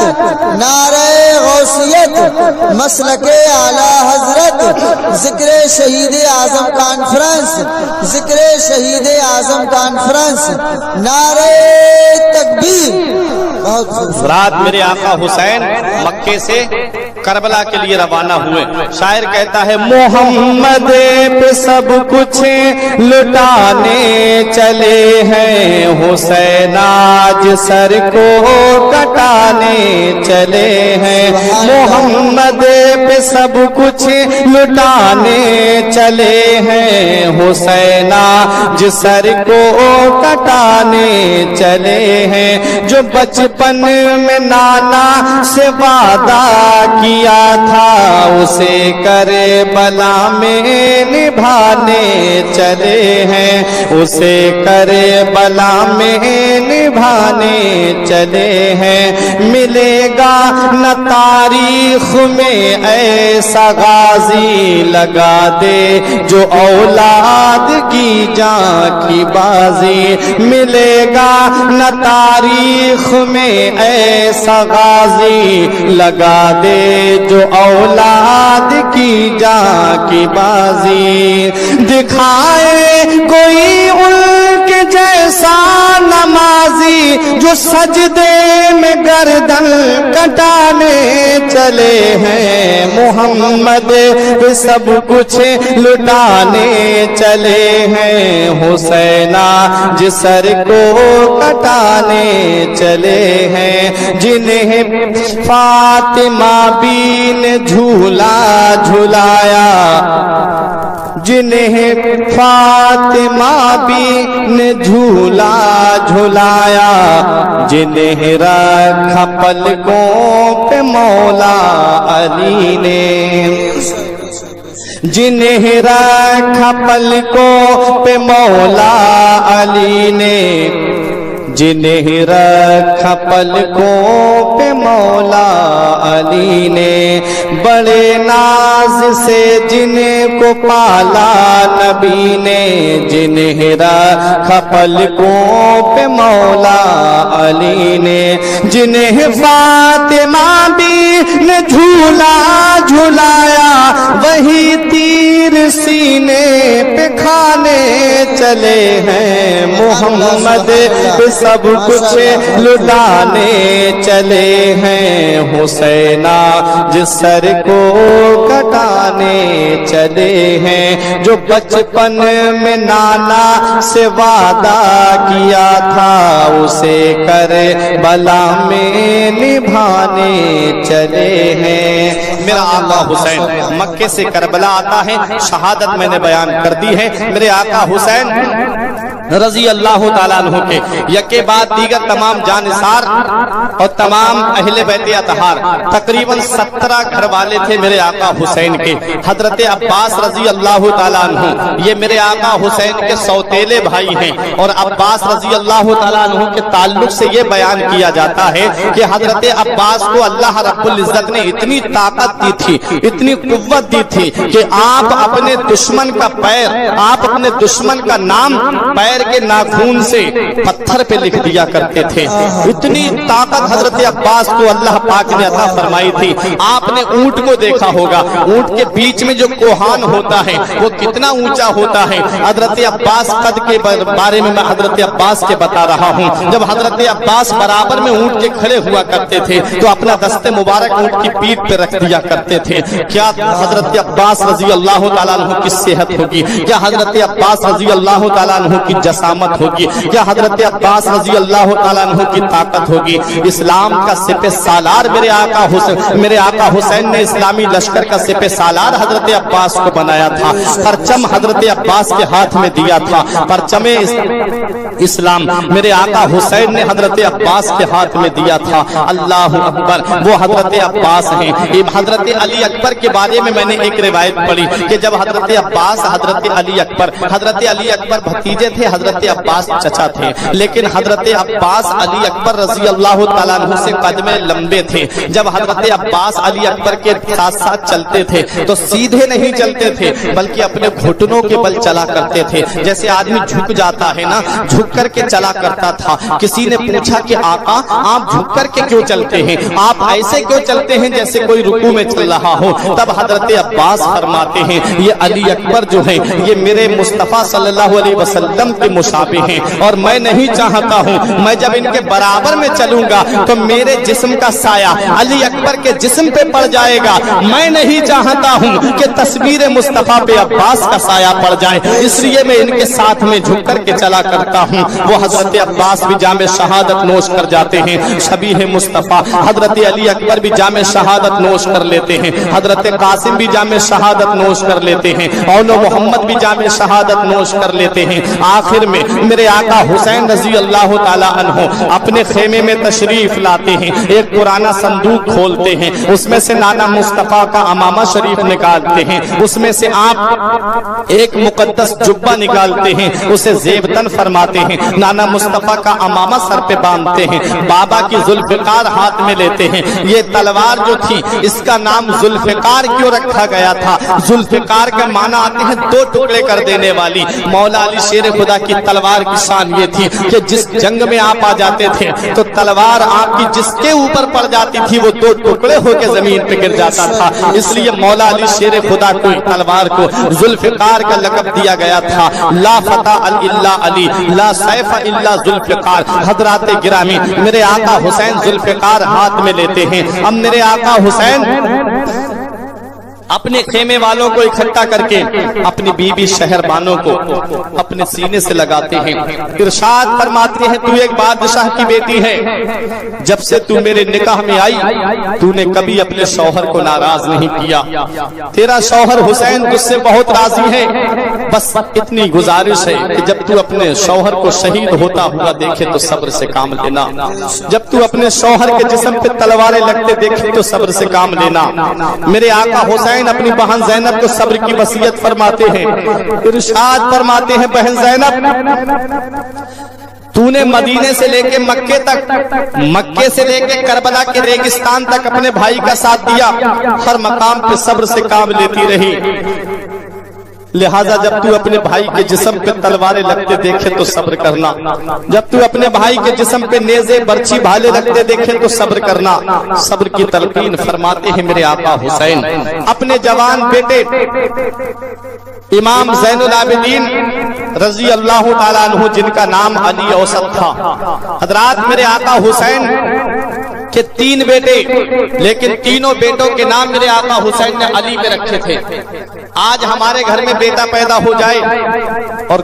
نعرہ غوثیت، مسلک اعلی حضرت، ذکر شہید اعظم کانفرنس، ذکر شہید اعظم کانفرنس، نعرہ تکبیر۔ بہت خوبصورت۔ رات میرے آقا حسین مکے سے کربلا کے لیے روانہ ہوئے۔ شاعر کہتا ہے محمد پہ سب کچھ لٹانے چلے ہیں، حسین آج سر کو کٹانے چلے ہیں، محمد پہ سب کچھ لٹانے چلے ہیں، حسین آج سر کو کٹانے چلے ہیں، جو بچپن میں نانا سے وعدہ کیا تھا اسے کربلا میں نبھانے چلے ہیں، اسے کربلا میں نبھانے چلے ہیں، ملے گا نہ تاریخ میں ایسا غازی لگا دے جو اولاد کی جان کی بازی، ملے گا نہ تاریخ میں ایسا غازی لگا دے جو اولاد کی جان کی بازی، دکھائے کوئی ان کے جیسا نمازی جو سجدے میں گردن کٹانے چلے ہیں، محمد پہ سب کچھ لٹانے چلے ہیں، حسین آج سر کو کٹانے چلے ہیں، جنہیں فاطمہ بھی نے جھولا جھلایا، جنہیں فاطمہ بھی نے جھولا جھلایا، جنہیں رکھا پلکوں پہ مولا علی نے، جنہیں رکھا پلکوں پہ مولا علی نے، جنہیں رکھا پلکوں پہ مولا علی نے، بڑے ناز سے جن کو پالا نبی نے، جنہیں رکھا پلکوں پہ مولا علی نے، جنہیں فاطمہ بھی نے جھولا جھلایا، وہی تیر سینے پہ کھانے چلے ہیں، محمد سب کچھ لٹانے چلے ہیں، حسین جس سر کو کٹانے چلے ہیں، جو بچپن میں نانا سے وعدہ کیا تھا اسے کربلا میں نبھانے چلے ہیں۔ میرا آقا حسین مکے سے کربلا آتا ہے، شہادت میں نے بیان کر دی ہے۔ میرے آقا حسین رضی اللہ تعالیٰ عنہ کے یکے بعد دیگر تمام جانثار اور تمام اہل بیت اطہار تقریباً 17 گھر والے تھے میرے آقا حسین کے. حضرت عباس رضی اللہ تعالیٰ عنہ یہ میرے آقا حسین کے سوتیلے بھائی ہیں, اور عباس رضی اللہ تعالیٰ عنہ کے تعلق سے یہ بیان کیا جاتا ہے کہ حضرت عباس کو اللہ رب العزت نے اتنی طاقت دی تھی, اتنی قوت دی تھی کہ آپ اپنے دشمن کا پیر, آپ اپنے دشمن کا نام پیر کے ناخون سے پتھر پہ لکھ دیا کرتے تھے. اتنی طاقت حضرت عباس کو اللہ پاک نے عطا فرمائی تھی. آپ نے اونٹ کو دیکھا ہوگا, اونٹ کے بیچ میں جو کوہان ہوتا ہے وہ کتنا اونچا ہوتا ہے. حضرت عباس قد کے بارے میں حضرت عباس کے بتا رہا ہوں. جب حضرت عباس برابر میں اونٹ کے کھڑے ہوا کرتے تھے تو اپنا دست مبارک اونٹ کی پیٹھ پہ رکھ دیا کرتے تھے. کیا حضرت عباس رضی اللہ تعالیٰ عنہ کی صحت ہوگی, کیا حضرت عباس رضی اللہ تعالیٰ عنہ کی جسامت ہوگی, کیا حضرت عباس رضی اللہ تعالیٰ عنہ کی طاقت ہوگی. اسلام کا سپہ سالار میرے آقا حسین نے اسلامی لشکر کا سپہ سالار حضرت عباس کو بنایا تھا. پرچم حضرت عباس کے ہاتھ میں دیا تھا. پرچم اسلام میرے آقا حسین نے حضرت عباس کے ہاتھ میں دیا تھا. اللہ اکبر, وہ حضرت عباس ہیں. حضرت علی اکبر کے بارے میں نے ایک روایت پڑھی کہ جب حضرت عباس حضرت علی اکبر بھتیجے تھے, حضرت عباس چچا تھے, لیکن حضرت عباس علی اکبر رضی اللہ تعالیٰ عنہ سے قد میں لمبے تھے. جب حضرت عباس علی اکبر کے ساتھ ساتھ چلتے تھے تو سیدھے نہیں چلتے تھے بلکہ اپنے گھٹنوں کے بل چلا کرتے تھے. جیسے آدمی جھک جاتا ہے نا, جھک کر کے چلا کرتا تھا. کسی نے پوچھا کہ آقا آپ جھک کر کے کیوں چلتے ہیں, آپ ایسے کیوں چلتے ہیں جیسے کوئی رکوع میں چل رہا ہو. تب حضرت عباس فرماتے ہیں یہ علی اکبر جو ہیں یہ میرے مصطفیٰ صلی اللہ علیہ وسلم کے مشابہ ہیں, اور میں نہیں چاہتا ہوں میں جب ان کے برابر میں چلوں گا تو میرے جسم کا سایہ علی اکبر کے جسم پہ پڑ جائے گا. میں نہیں چاہتا ہوں کہ تصویر مصطفیٰ پہ عباس کا سایہ پڑ جائے, اس لیے میں ان کے ساتھ میں جھک کر کے چلا کرتا ہوں. وہ حضرت عباس بھی جام شہادت نوش کر جاتے ہیں شبیہ مصطفیٰ. حضرت علی اکبر بھی جام شہادت نوش کر لیتے ہیں. حضرت قاسم بھی جام شہادت نوش کر لیتے ہیں. اولو محمد بھی جام شہادت نوش کر لیتے ہیں. آخر میں میرے آقا حسین رضی اللہ تعالیٰ عنہ اپنے خیمے میں تشریف لاتے ہیں. ایک پرانا صندوق کھولتے ہیں, اس میں سے نانا مصطفیٰ کا امامہ شریف نکالتے ہیں, اس میں سے آپ ایک مقدس جبہ نکالتے ہیں, اسے زیبتن فرماتے ہیں. نانا مصطفیٰ کا امامہ سر پہ باندھتے ہیں. بابا کی ذوالفقار ہاتھ میں لیتے ہیں. یہ تلوار جو تھی اس کا نام ذوالفقار کیوں رکھا گیا تھا؟ ذوالفقار کا معنی آتے ہیں دو ٹکڑے کر دینے والی. مولا علی شیر خدا کی تلوار کی شان یہ تھی کہ جس جنگ میں آپ آ جاتے تھے تو تلوار آپ کی جس کے اوپر پڑ جاتی تھی وہ دو ٹکڑے ہو کے زمین پہ گر جاتا تھا. اس لیے مولا علی شیر خدا کو تلوار کو ذوالفقار کا لقب دیا گیا تھا. لا فتح الا علی, لا سیف الا ذوالفقار. حضرات گرامی, میرے آقا حسین ذوالفقار ہاتھ میں لیتے ہیں. اب میرے آقا حسین اپنے خیمے والوں کو اکٹھا کر کے اپنی بیوی شہربانوں کو اپنے سینے سے لگاتے ہیں. ارشاد فرماتے ہیں تو ایک بادشاہ کی بیٹی ہے, جب سے تو میرے نکاح میں آئی تو نے کبھی اپنے شوہر کو ناراض نہیں کیا. تیرا شوہر حسین تجھ سے بہت راضی ہے, بس اتنی گزارش ہے کہ جب تو اپنے شوہر کو شہید ہوتا ہوا دیکھے تو صبر سے کام لینا. جب تو اپنے شوہر کے جسم پہ تلواریں لگتے دیکھے تو صبر سے کام لینا. میرے آقا حسین اپنی بہن زینب کو صبر کی وصیت فرماتے ہیں. ارشاد فرماتے ہیں بہن زینب تو نے مدینے سے لے کے مکے تک, مکے سے لے کے کربلا کے ریگستان تک اپنے بھائی کا ساتھ دیا, ہر مقام پہ صبر سے کام لیتی رہی. لہذا جب تو اپنے بھائی کے جسم پہ تلواریں لگتے دیکھے تو صبر کرنا. جب تو اپنے بھائی کے جسم پہ نیزے برچھی بھالے لگتے دیکھے تو صبر کرنا. صبر کی تلقین فرماتے ہیں میرے آقا حسین اپنے جوان بیٹے امام زین العابدین رضی اللہ تعالیٰ عنہ جن کا نام علی اوسط تھا. حضرات میرے آقا حسین کے 3 بیٹے, لیکن تینوں بیٹوں کے نام میرے آقا حسین نے علی پہ رکھے تھے. آج ہمارے گھر میں بیٹا پیدا ہو جائے اور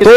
2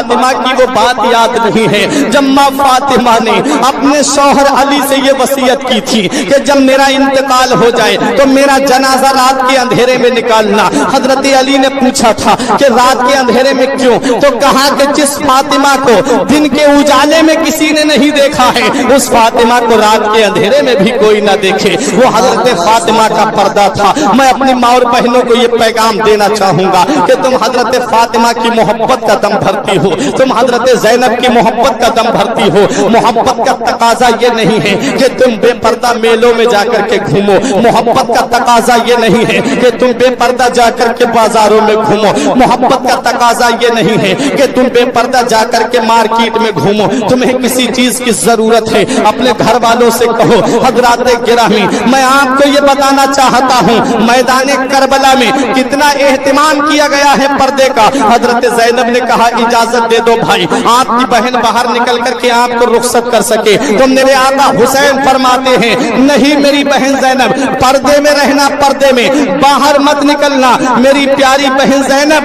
فاطمہ کی وہ بات یاد نہیں ہے جب ماں فاطمہ نے اپنے شوہر علی سے یہ وصیت کی تھی کہ جب میرا انتقال ہو جائے تو میرا جنازہ رات کے اندھیرے میں نکالنا۔ حضرت علی نے پوچھا تھا کہ رات کے اندھیرے میں کیوں؟ تو کہا کہ جس فاطمہ کو دن کے اجالے میں کسی نے نہیں دیکھا ہے اس فاطمہ کو رات کے اندھیرے میں بھی کوئی نہ دیکھے۔ وہ حضرت فاطمہ کا پردہ تھا۔ میں اپنی ماں اور بہنوں کو یہ پیغام دینا چاہوں گا کہ تم حضرت فاطمہ کی محبت کا دم بھرتی ہو، تم حضرت زینب کی محبت کا دم بھرتی ہو۔ محبت کا تقاضا یہ نہیں ہے کہ تم بے پردہ میلوں میں جا کر کے گھومو، محبت کا تقاضا یہ نہیں ہے کہ تم بے پردہ جا کر کے بازاروں میں گھومو، محبت کا تقاضا یہ نہیں ہے کہ تم بے پردہ جا کر کے مارکیٹ میں گھومو۔ تمہیں کسی چیز کی ضرورت ہے اپنے گھر والوں سے کہو۔ حضرات گرامی، میں آپ کو یہ بتانا چاہتا ہوں میدان کربلا میں کتنا اہتمام کیا گیا ہے پردے کا۔ حضرت زینب نے کہا اجازت دے دو بھائی، آپ کی بہن باہر نکل کر کے آپ کو رخصت کر سکے۔ تو میرے آقا حسین فرماتے ہیں نہیں میری بہن زینب، پردے میں رہنا، پردے میں باہر مت نکلنا۔ میری پیاری بہن زینب،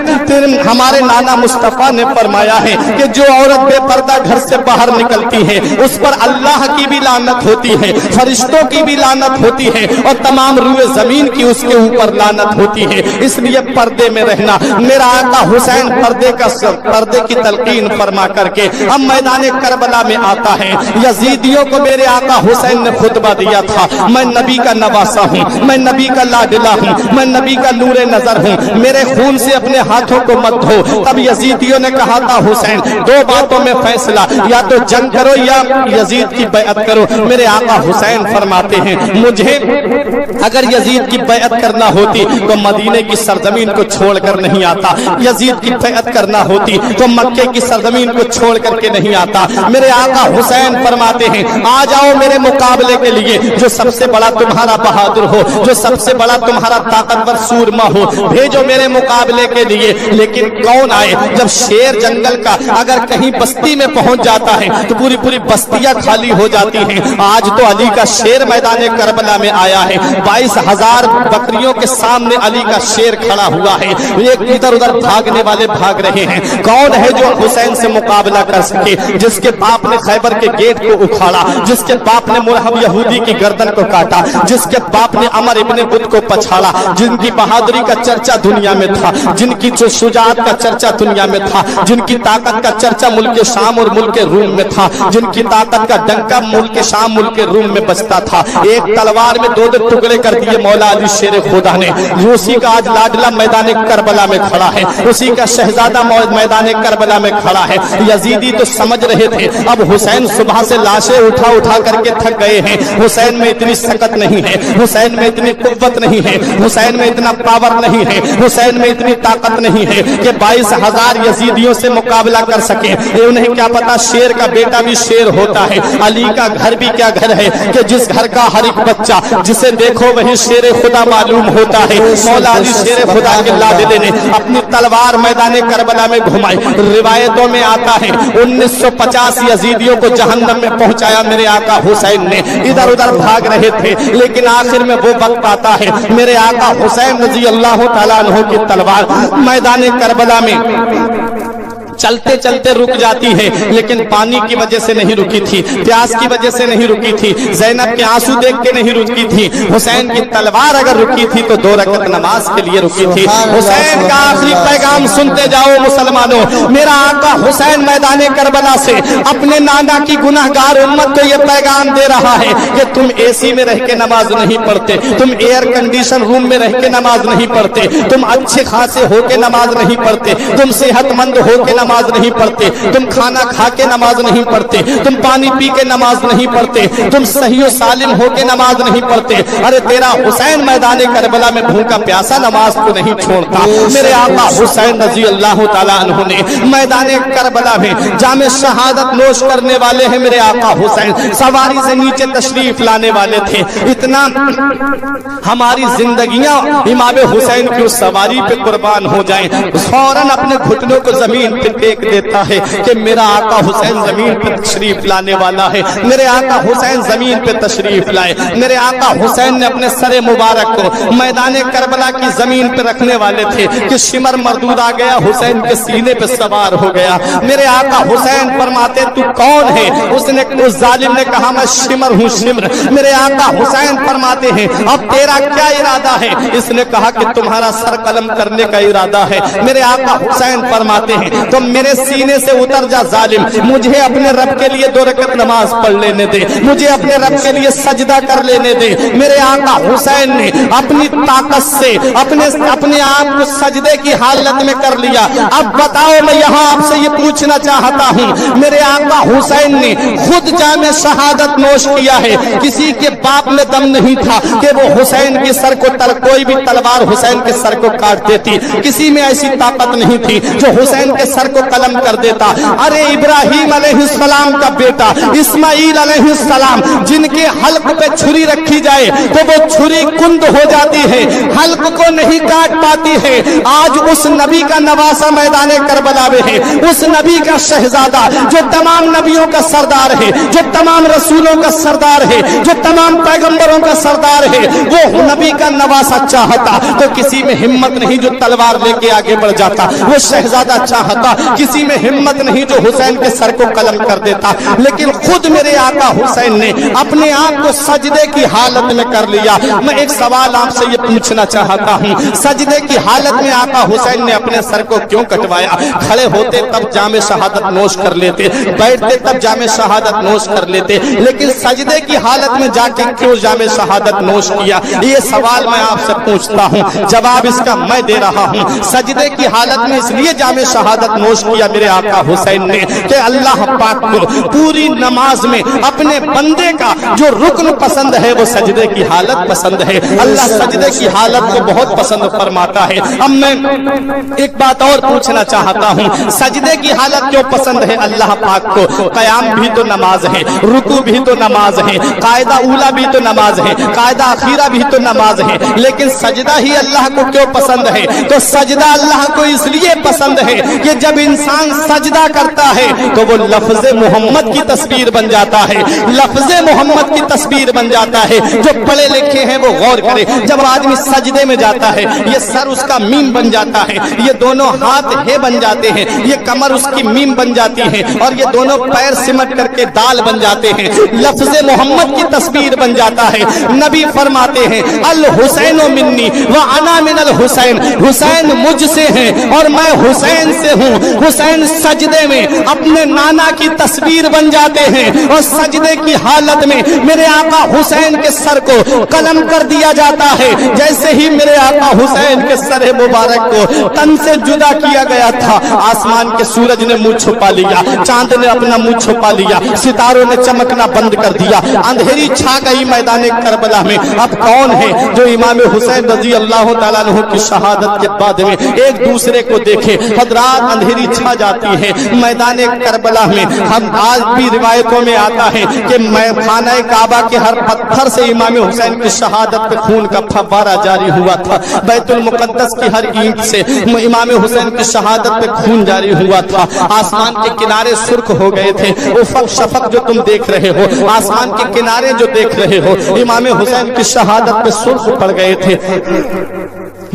ہمارے نانا مصطفیٰ نے فرمایا ہے کہ جو عورت بے پردہ گھر سے باہر نکلتی ہے اس پر اللہ کی بھی لعنت ہوتی ہے، فرشتوں کی بھی لعنت ہوتی ہے اور تمام روئے زمین کی اس کے اوپر لعنت ہوتی ہے۔ اس لیے پردے میں رہنا۔ میرا آقا حسین پردے کی تلقین فرما کر کے اب میدان کربلا میں آتا ہے۔ یزیدیوں کو میرے آقا حسین نے خطبہ دیا تھا، میں نبی کا نواسا ہوں، میں نبی کا لاڈلا ہوں، میں نبی کا نور نظر ہوں، میرے خون سے اپنے ہاتھوں کو مت دھو۔ تب یزیدیوں نے کہا تھا حسین دو باتوں میں فیصلہ، یا تو جنگ کرو یا یزید کی بیعت کرو۔ میرے آقا حسین فرماتے ہیں مجھے اگر یزید کی بیعت کرنا ہوتی تو مدینے کی سرزمین کو چھوڑ کر نہیں آتا، یزید کی بیعت کرنا ہوتی تو مکے کی سرزمین کو چھوڑ کر کے نہیں آتا۔ میرے آقا حسین فرماتے ہیں آ جاؤ میرے مقابلے کے لیے، جو سب سے بڑا تمہارا بہادر ہو، جو سب سے بڑا تمہارا طاقتور سورما ہو، بھیجو میرے مقابلے کے لیے۔ لیکن کون آئے؟ جب شیر جنگل کا اگر کہیں بستی میں پہنچ جاتا ہے تو پوری پوری بستیاں خالی ہو جاتی ہیں۔ آج تو علی کا شیر میدان کربلا میں آیا ہے، 22,000 بکریوں کے سامنے علی کا شیر کھڑا ہوا ہے، ایک ادھر ادھر بھاگنے والے بھاگ رہے ہیں۔ کون ہے جو حسین سے مقابلہ کر سکے؟ جس کے باپ نے خیبر کے گیٹ کو اکھاڑا، جس کے باپ نے مرہب یہودی کی گردن کو کاٹا، جس کے باپ نے عمر ابن بدھ کو پچھاڑا، جن کی بہادری کا چرچا دنیا میں تھا، جن کی شجاعت کا چرچا دنیا میں تھا، جن کی طاقت کا چرچا ملک شام اور ملک روم میں تھا، جن کی طاقت کا ڈنکا ملک شام ملک روم میں بجتا تھا۔ ایک تلوار میں 2 ٹکڑے کر دیے مولا علی شیر خدا نے۔ اسی کا آج لاڈلا میدان کربلا میں کھڑا ہے، اسی کا شہزادہ میدان کربلا میں کھڑا ہے۔ یزیدی تو سمجھ رہے تھے اب حسین صبح سے لاشیں اٹھا کر کے تھک گئے ہیں، حسین میں اتنی سکت نہیں ہے، حسین میں اتنی قوت نہیں ہے، حسین میں اتنا پاور نہیں ہے، حسین میں اتنی طاقت نہیں ہے کہ 22,000 یزیدیوں سے مقابلہ کر سکے۔ انہیں کیا پتا شیر کا بیٹا بھی شیر ہوتا ہے۔ علی کا گھر بھی کیا گھر ہے کہ جس گھر کا ہر ایک بچہ جسے دیکھو وہی شیر خدا معلوم ہوتا ہے۔ مولا علی شیر خدا کے لاڈلے نے اپنی تلوار میدان کربلا میں گھمائی۔ روایتوں میں آتا ہے 1950 یزیدیوں کو جہنم میں پہنچایا میرے آقا حسین نے، ادھر ادھر بھاگ رہے تھے، لیکن آخر میں وہ وقت آتا ہے میرے آقا حسین رضی اللہ تعالیٰ عنہ کی تلوار میدان کربلا میں چلتے چلتے رک جاتی ہے، لیکن پانی کی وجہ سے نہیں رکی تھی، پیاس کی وجہ سے نہیں رکی تھی، زینب کے آنسو دیکھ کے نہیں رکی تھی۔ حسین کی تلوار اگر رکی تھی تو 2 رکعت نماز کے لیے رکی تھی۔ حسین کا آخری پیغام سنتے جاؤ مسلمانوں۔ میرا آقا حسین میدان کربلا سے اپنے نانا کی گناہگار امت کو یہ پیغام دے رہا ہے کہ تم اے سی میں رہ کے نماز نہیں پڑھتے، تم ایئر کنڈیشن روم میں رہ کے نماز نہیں پڑھتے، تم اچھے خاصے ہو کے نماز نہیں پڑھتے، تم صحت مند ہو کے نماز نہیں پڑھتے، تم کھانا کھا کے نماز نہیں پڑھتے، تم پانی پی کے نماز نہیں پڑھتے، تم صحیح و سالم ہو کے نماز نہیں پڑھتے۔ ارے تیرا حسین میدان کربلا میں بھوکا پیاسا نماز کو نہیں چھوڑتا۔ میرے آقا حسین رضی اللہ تعالیٰ عنہ نے میدان کربلا میں جام شہادت نوش کرنے والے ہیں میرے آقا حسین، سواری سے نیچے تشریف لانے والے تھے۔ اتنا ہماری زندگیاں امام حسین کی اس سواری پہ قربان ہو جائیں، فوراً اپنے گھٹنوں کو زمین پہ پھینک دیتا ہے کہ میرا آقا حسین زمین پہ تشریف لانے والا ہے، میرے آقا حسین زمین پہ تشریف لائے۔ میرے آقا حسین نے اپنے سر مبارک کو میدان کربلا کی زمین پہ رکھنے والے تھے کہ شمر مردود آ گیا، حسین کے سینے پہ سوار ہو گیا۔ میرے آقا حسین فرماتے تو کون ہے؟ اس ظالم نے کہا میں شمر ہوں، شمر۔ میرے آقا حسین فرماتے ہیں اب تیرا کیا ارادہ ہے؟ اس نے کہا کہ تمہارا سر قلم کرنے کا ارادہ ہے۔ میرے آقا حسین فرماتے ہیں تو میرے سینے سے اتر جا ظالم، مجھے اپنے رب کے لیے 2 رکعت نماز پڑھ لینے دے، مجھے اپنے رب کے لیے سجدہ کر لینے دے۔ میرے آقا حسین نے اپنی طاقت سے اپنے آپ کو سجدے کی حالت میں کر لیا۔ اب بتاؤ میں یہاں آپ سے یہ پوچھنا چاہتا ہوں، میرے آقا حسین نے خود جام شہادت نوش کیا ہے، کسی کے باپ میں دم نہیں تھا کہ وہ حسین کے سر کو کوئی بھی تلوار حسین کے سر کو کاٹ دیتی، کسی میں ایسی طاقت نہیں تھی جو حسین کے سر کو قلم کر دیتا۔ ارے ابراہیم علیہ السلام کا بیٹا اسماعیل علیہ السلام جن کے حلق پہ چھری رکھی جائے تو وہ چھری کند ہو جاتی ہے، حلق کو نہیں کاٹ پاتی ہے۔ آج اس نبی کا نواسا میدان کربلا میں ہے، اس نبی کا شہزادہ جو تمام نبیوں کا سردار ہے، جو تمام رسولوں کا سردار ہے، جو تمام پیغمبروں کا سردار ہے، وہ نبی کا نواسا چاہتا تو کسی میں ہمت نہیں جو تلوار لے کے آگے بڑھ جاتا، وہ شہزادہ چاہتا کسی میں ہمت نہیں جو حسین کے سر کو قلم کر دیتا، لیکن خود میرے آقا حسین نے اپنے آپ کو سجدے کی حالت میں کر لیا۔ میں ایک سوال آپ سے یہ پوچھنا چاہتا ہوں، سجدے کی حالت میں آقا حسین نے اپنے سر کو کیوں کٹوایا؟ کھڑے ہوتے تب جام شہادت نوش کر لیتے، بیٹھتے تب جام شہادت نوش کر لیتے، لیکن سجدے کی حالت میں جا کے کیوں جام شہادت نوش کیا؟ یہ سوال میں آپ سے پوچھتا ہوں، جواب اس کا میں دے رہا ہوں۔ سجدے کی حالت میں اس لیے جام شہادت نوش کیا میرے آقا حسین نے کہ اللہ پاک کو پوری نماز میں اپنے بندے کا جو رکن پسند ہے وہ سجدے کی حالت پسند ہے۔ اللہ سجدے کی حالت کو بہت پسند فرماتا ہے۔ اب میں ایک بات اور پوچھنا چاہتا ہوں، سجدے کی حالت کیوں پسند ہے اللہ پاک کو؟ قیام بھی تو نماز ہے، رکوع بھی تو نماز ہے، قاعدہ اولا بھی تو نماز ہے، قاعدہ اخیرہ بھی تو نماز ہے، لیکن سجدہ ہی اللہ کو کیوں پسند ہے؟ تو سجدہ اللہ کو اس لیے پسند ہے کہ جب انسان سجدہ کرتا ہے تو وہ لفظ محمد کی تصویر بن جاتا ہے، لفظ محمد کی تصویر بن جاتا ہے۔ جو پڑھے لکھے ہیں وہ غور کرے، جب آدمی سجدے میں جاتا ہے یہ سر اس کا میم بن جاتا ہے، یہ دونوں ہاتھ ہے بن جاتے ہیں، یہ کمر اس کی میم بن جاتی ہے، اور یہ دونوں پیر سمٹ کر کے دال بن جاتے ہیں، لفظ محمد کی تصویر بن جاتا ہے۔ نبی فرماتے ہیں الحسین منی وانا من الحسین، حسین مجھ سے ہیں اور میں حسین سے ہوں۔ حسین سجدے میں اپنے نانا کی تصویر بن جاتے ہیں اور سجدے کی حالت میں میرے آقا حسین کے سر کو قلم کر دیا جاتا ہے۔ جیسے ہی میرے آقا حسین کے سر مبارک کو تن سے جدا کیا گیا تھا، آسمان کے سورج نے منہ چھپا لیا، چاند نے اپنا منہ چھپا لیا، ستاروں نے چمکنا بند کر دیا، اندھیری چھا گئی میدان کربلا میں۔ اب کون ہے جو امام حسین رضی اللہ تعالیٰ عنہ کی شہادت کے بعد میں ایک دوسرے کو دیکھے؟ حضرات اندھیری چھا جاتی ہے میدان کربلا میں۔ ہم آج بھی روایتوں میں آتا ہے کہ خانہ کعبہ کے ہر پتھر سے امام حسین کی شہادت پہ خون کا فوارہ جاری ہوا تھا، بیت المقدس کی ہر اینٹ سے امام حسین کی شہادت پہ خون جاری ہوا تھا۔ آسمان کے کنارے سرخ ہو گئے تھے، افق شفق جو تم دیکھ رہے ہو، آسمان کے کنارے جو دیکھ رہے ہو، امام حسین کی شہادت پہ سرخ پڑ گئے تھے۔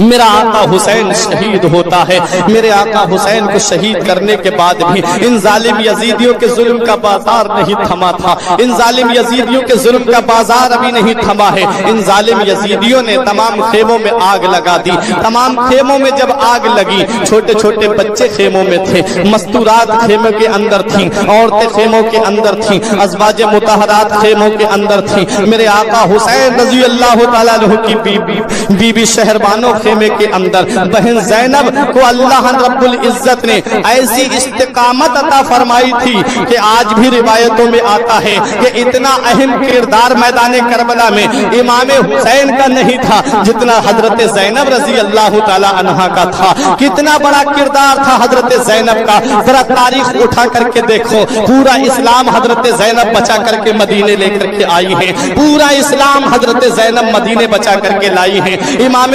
میرا آقا حسین شہید ہوتا ہے، میرے آقا حسین کو شہید کرنے کے بعد بھی ان ظالم یزیدیوں کے ظلم کا بازار نہیں تھما تھا، ان ظالم یزیدیوں کے ظلم کا بازار ابھی نہیں تھما ہے۔ ان ظالم یزیدیوں نے تمام خیموں میں آگ لگا دی، تمام خیموں میں جب آگ لگی، چھوٹے چھوٹے بچے خیموں میں تھے، مستورات خیموں کے اندر تھیں، عورتیں خیموں کے اندر تھیں، ازواج مطہرات خیموں کے اندر تھیں۔ میرے آقا حسین رضی اللہ تعالیٰ عنہ کی بیوی شہربانو خیمے کے اندر، بہن زینب کو اللہ رب العزت نے ایسی استقامت عطا فرمائی تھی کہ آج بھی روایتوں میں آتا ہے کہ اتنا اہم کردار میدان کربلا میں امام حسین کا نہیں تھا جتنا حضرت زینب رضی اللہ تعالی عنہا کا تھا۔ کتنا بڑا کردار تھا حضرت زینب کا، ذرا تاریخ اٹھا کر کے دیکھو، پورا اسلام حضرت زینب بچا کر کے مدینے لے کر کے آئی ہے، پورا اسلام حضرت زینب مدینے بچا کر کے لائی ہے۔ امام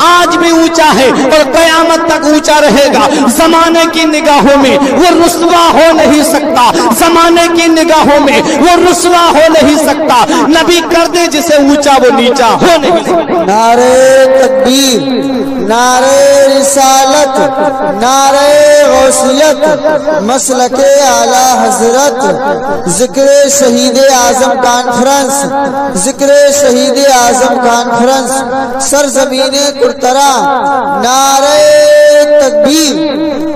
آج بھی اونچا ہے اور قیامت تک اونچا رہے گا. زمانے کی نگاہوں میں وہ رسوا ہو نہیں سکتا, زمانے کی نگاہوں میں وہ رسوا ہو نہیں سکتا. نبی کر دے جسے اونچا وہ نیچا ہو نہیں سکتا. نعرہ تکبیر, نعرہ رسالت, نعرہ غوثیت, مسلک اعلی حضرت, ذکر شہید اعظم کانفرنس, ذکر شہید اعظم کانفرنس, سرزمین کرترا, نعرہ تکبیر.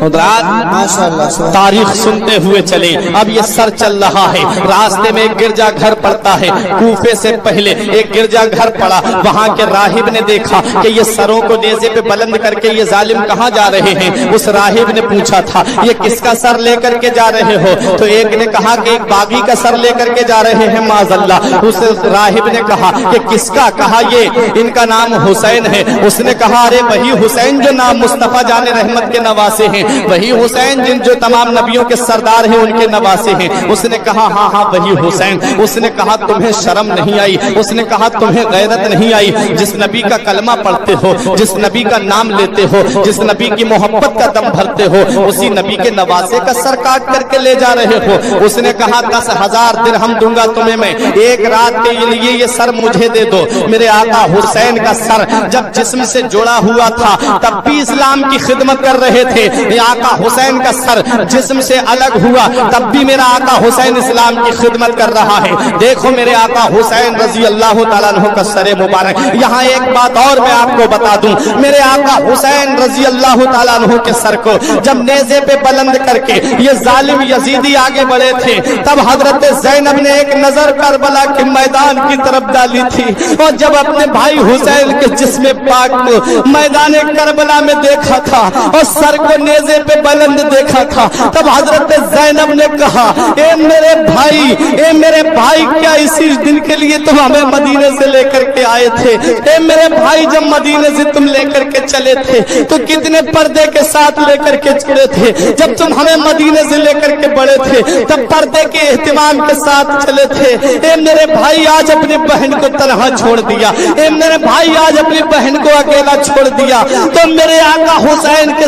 حضرات تاریخ سنتے ہوئے چلے. اب یہ سر چل رہا ہے, راستے میں ایک گرجا گھر پڑتا ہے. کوفے سے پہلے ایک گرجا گھر پڑا, وہاں کے راہب نے دیکھا کہ یہ سروں کو نیزے پہ بلند کر کے یہ ظالم کہاں جا رہے ہیں. اس راہب نے پوچھا تھا یہ کس کا سر لے کر کے جا رہے ہو؟ تو ایک نے کہا کہ ایک باغی کا سر لے کر کے جا رہے ہیں معاذ اللہ. اس راہب نے کہا کہ کس کا؟ کہا یہ ان کا نام حسین ہے. اس نے کہا ارے وہی حسین جو نام مصطفیٰ جان رحمت کے نواسے ہیں, وہی حسین جن جو تمام نبیوں کے سردار ہیں ان کے نواسے ہیں. اس نے کہا ہاں ہاں وہی حسین. اس نے کہا تمہیں شرم نہیں آئی؟ اس نے کہا تمہیں غیرت نہیں آئی؟ جس نبی کا کلمہ پڑھتے ہو, جس نبی کا نام لیتے ہو, جس نبی کی محبت کا دم بھرتے ہو, اسی نبی کے نواسے کا سر کاٹ کر کے لے جا رہے ہو. اس نے کہا 10,000 درہم دوں گا تمہیں میں, ایک رات کے لیے یہ سر مجھے دے دو. میرے آقا حسین کا سر جب جسم سے جڑا ہوا تھا تب بھی اسلام کی خدمت کر رہے تھے. آقا حسین کا سر جسم سے الگ ہوا تب بھی میرا آقا حسین اسلام کی خدمت کر رہا ہے. دیکھو میرے آقا حسین رضی اللہ تعالیٰ عنہ کا سر مبارک. یہاں ایک بات اور میں آپ کو بتا دوں, میرے آقا حسین رضی اللہ تعالیٰ عنہ کے سر کو جب نیزے پہ بلند کر کے یہ ظالم یزیدی آگے بڑھے تھے تب حضرت زینب نے ایک نظر کربلا کے میدان کی طرف ڈالی تھی, اور جب اپنے بھائی حسین کے جسم پاک کو میدان کربلا میں دیکھا تھا اور سر کو نیزے پہ بلند دیکھا تھا تب حضرت زینب نے کہا اے میرے بھائی کیا اسی دن کے لیے تم ہمیں مدینے سے لے کر کے آئے تھے؟ اے میرے بھائی جب مدینے سے تم لے کر کے چلے تھے تو کتنے پردے کے ساتھ لے کر کے چلے تھے؟ جب تم ہمیں مدینے سے لے کر کے بڑھے تھے تب پردے کے اہتمام کے ساتھ چلے تھے. اے میرے بھائی آج اپنی بہن کو تنہا چھوڑ دیا, اے میرے بھائی آج اپنی بہن کو اکیلا چھوڑ دیا. تو میرے آقا حسین کے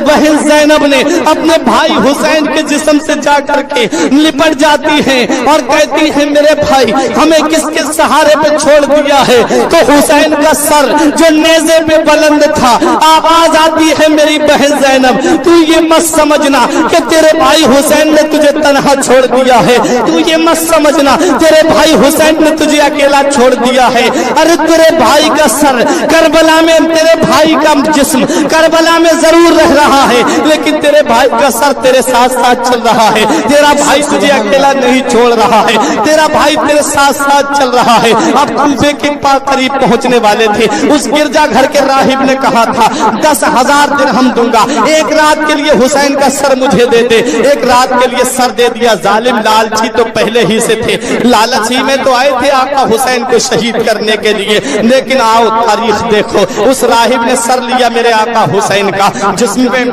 بہن زینب نے اپنے بھائی حسین کے جسم سے جا کر کے لپٹ جاتی ہیں اور کہتی ہیں میرے بھائی ہمیں کس کے سہارے پہ چھوڑ دیا ہے؟ تو حسین کا سر جو نیزے پہ بلند تھا, آواز آتی ہے میری بہن زینب تو یہ مت سمجھنا کہ تیرے بھائی حسین نے تجھے تنہا چھوڑ دیا ہے, تو یہ مت سمجھنا تیرے بھائی حسین نے تجھے اکیلا چھوڑ دیا ہے. ارے تیرے بھائی کا سر کربلا میں, تیرے بھائی کا جسم کربلا میں ضرور رہ رہا ہے لیکن تیرے بھائی کا سر تیرے ساتھ ساتھ چل رہا ہے. تیرا بھائی تجھے اکیلا نہیں چھوڑ رہا ہے, تیرا بھائی تیرے ساتھ ساتھ چل رہا ہے. اب کوفے کے پاس قریب پہنچنے والے تھے. اس گرجا گھر کے راہب نے کہا تھا 10,000 درہم دوں گا, ایک رات کے لیے حسین کا سر مجھے دے دے. ایک رات کے لیے سر دے دیا. ظالم لالچی تو پہلے ہی سے تھے, لالچ ہی میں تو آئے تھے آقا حسین کو شہید کرنے کے لیے. لیکن آؤ تاریخ دیکھو, اس راہب نے سر لیا میرے آقا حسین کا, جسم میں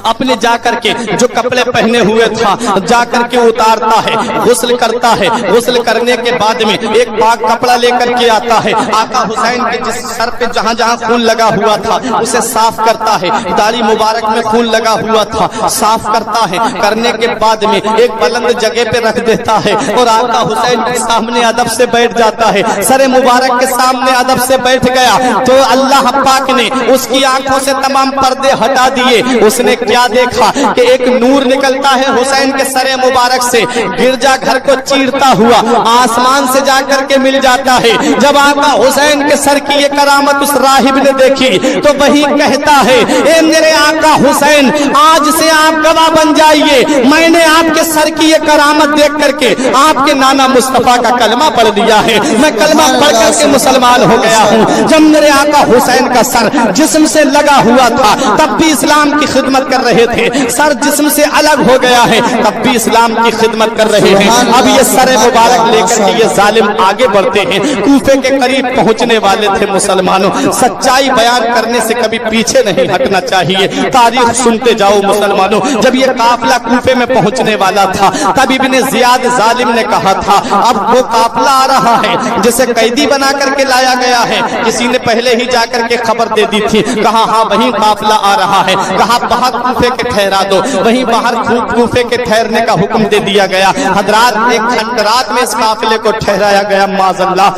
اپنے جا کر کے جو کپڑے پہنے ہوئے تھا جا کر کے اتارتا ہے, غسل کرتا ہے. غسل کرنے کے بعد میں ایک پاک کپڑا لے کر کے آتا ہے. آقا حسین کے جس سر پہ جہاں جہاں خون لگا ہوا تھا اسے صاف کرتا ہے. داڑھی مبارک میں خون لگا ہوا تھا, صاف کرتا ہے. کرنے کے بعد میں ایک بلند جگہ پہ رکھ دیتا ہے اور آقا حسین کے سامنے ادب سے بیٹھ جاتا ہے. سر مبارک کے سامنے ادب سے بیٹھ گیا تو اللہ پاک نے اس کی آنکھوں سے تمام پردے ہٹا دیے. اس نے کیا دیکھا کہ ایک نور نکلتا ہے حسین کے سر مبارک سے, گرجا گھر کو چیرتا ہوا آسمان سے جا کر کے مل جاتا ہے. جب آقا حسین کے سر کی یہ کرامت اس راہب نے دیکھی تو وہی کہتا ہے اے میرے آقا حسین آج سے آپ گواہ بن جائیے, میں نے آپ کے سر کی یہ کرامت دیکھ کر کے آپ کے نانا مصطفیٰ کا کلمہ پڑھ لیا ہے, میں کلمہ پڑھ کر کے مسلمان ہو گیا ہوں. جب میرے آقا حسین کا سر جسم سے لگا ہوا تھا تب بھی اسلام کی خدمت کر رہے تھے، سر جسم سے الگ ہو گیا ہے تب بھی اسلام کی خدمت کر رہے ہیں۔ اب یہ سر مبارک لے کر کے یہ ظالم آگے بڑھتے ہیں، کوفے کے قریب پہنچنے والے تھے۔ مسلمانوں، سچائی بیان کرنے سے کبھی پیچھے نہیں ہٹنا چاہیے، تاریخ سنتے جاؤ مسلمانوں۔ جب یہ قافلہ کوفے میں پہنچنے والا تھا تب ابن زیاد ظالم نے کہا تھا اب وہ قافلہ آ رہا ہے جسے قیدی بنا کر کے لایا گیا ہے، کسی نے پہلے ہی جا کر کے خبر دے دی تھی، کہا ہاں وہیں قافلہ آ رہا ہے، کہا باہر کوفے کے ٹھہرا دو، وہیں باہر کوفے کے ٹھہرنے کا حکم دے دیا گیا۔ حضرات، ایک کھنڈرات میں اس قافلے کو ٹھہرایا گیا۔ معاذ اللہ،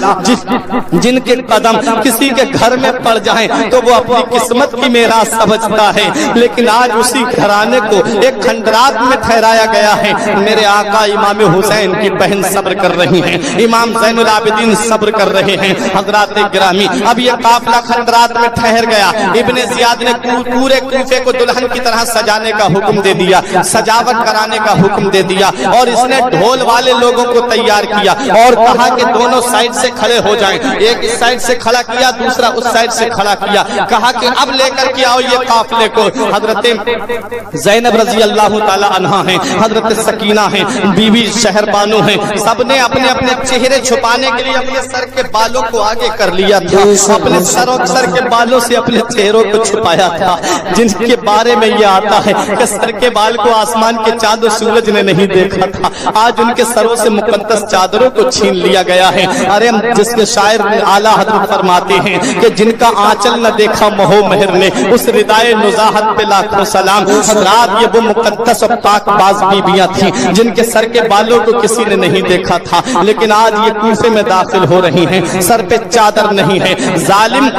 جن کے قدم کسی کے گھر میں پڑ جائیں تو وہ اپنی قسمت کی میراث سمجھتا ہے، لیکن آج اسی گھرانے کو ایک کھنڈرات میں ٹھہرایا گیا ہے۔ میرے آقا امام حسین کی بہن صبر کر رہی ہیں، امام زین العابدین صبر کر رہے ہیں۔ حضرات گرامی، اب یہ قافلہ کھنڈرات میں ٹھہر گیا۔ ابن زیاد نے پورے کوفے کو دلہن کی طرح سجانے کا حکم دے دیا، سجاوٹ کرانے کا حکم دے دیا، اور اس نے ڈھول والے لوگوں کو تیار کیا اور کہا کہ دونوں سائڈ سے کھڑے ہو جائیں۔ ایک اس سائڈ سے کھڑا کیا، دوسرا اس سائڈ سے کھڑا کیا، کہا کہ اب لے کر کے آؤ یہ قافلے کو۔ حضرت زینب رضی اللہ تعالی عنہا ہیں، حضرت سکینہ ہیں، بیوی شہر بانو ہیں، سب نے اپنے اپنے چہرے چھپانے کے لیے اپنے سر کے بالوں کو آگے کر لیا تھا، اپنے سر کے بالوں سے اپنے چہروں کو چھپایا تھا، جن کے بارے میں یہ آتا ہے کہ سر کے بال کو آسمان کے چاند و سورج نے نہیں دیکھا تھا، آج ان کے سروں سے مقدس چادروں کو چھین لیا گیا ہے۔ ارے جس کے شاعر اعلیٰ حضرت فرماتے ہیں کہ جن کا آنچل نہ دیکھا مہو مہر نے، اس ردائے نزاہت پہ لاکھوں سلام۔ حضرات، یہ وہ مقدس اور پاک باز بیویاں تھیں جن کے سر کے بالوں کو کسی نے نہیں دیکھا تھا، لیکن آج یہ کوفے میں داخل ہو رہی ہیں، سر پہ چادر نہیں ہے۔ ظالم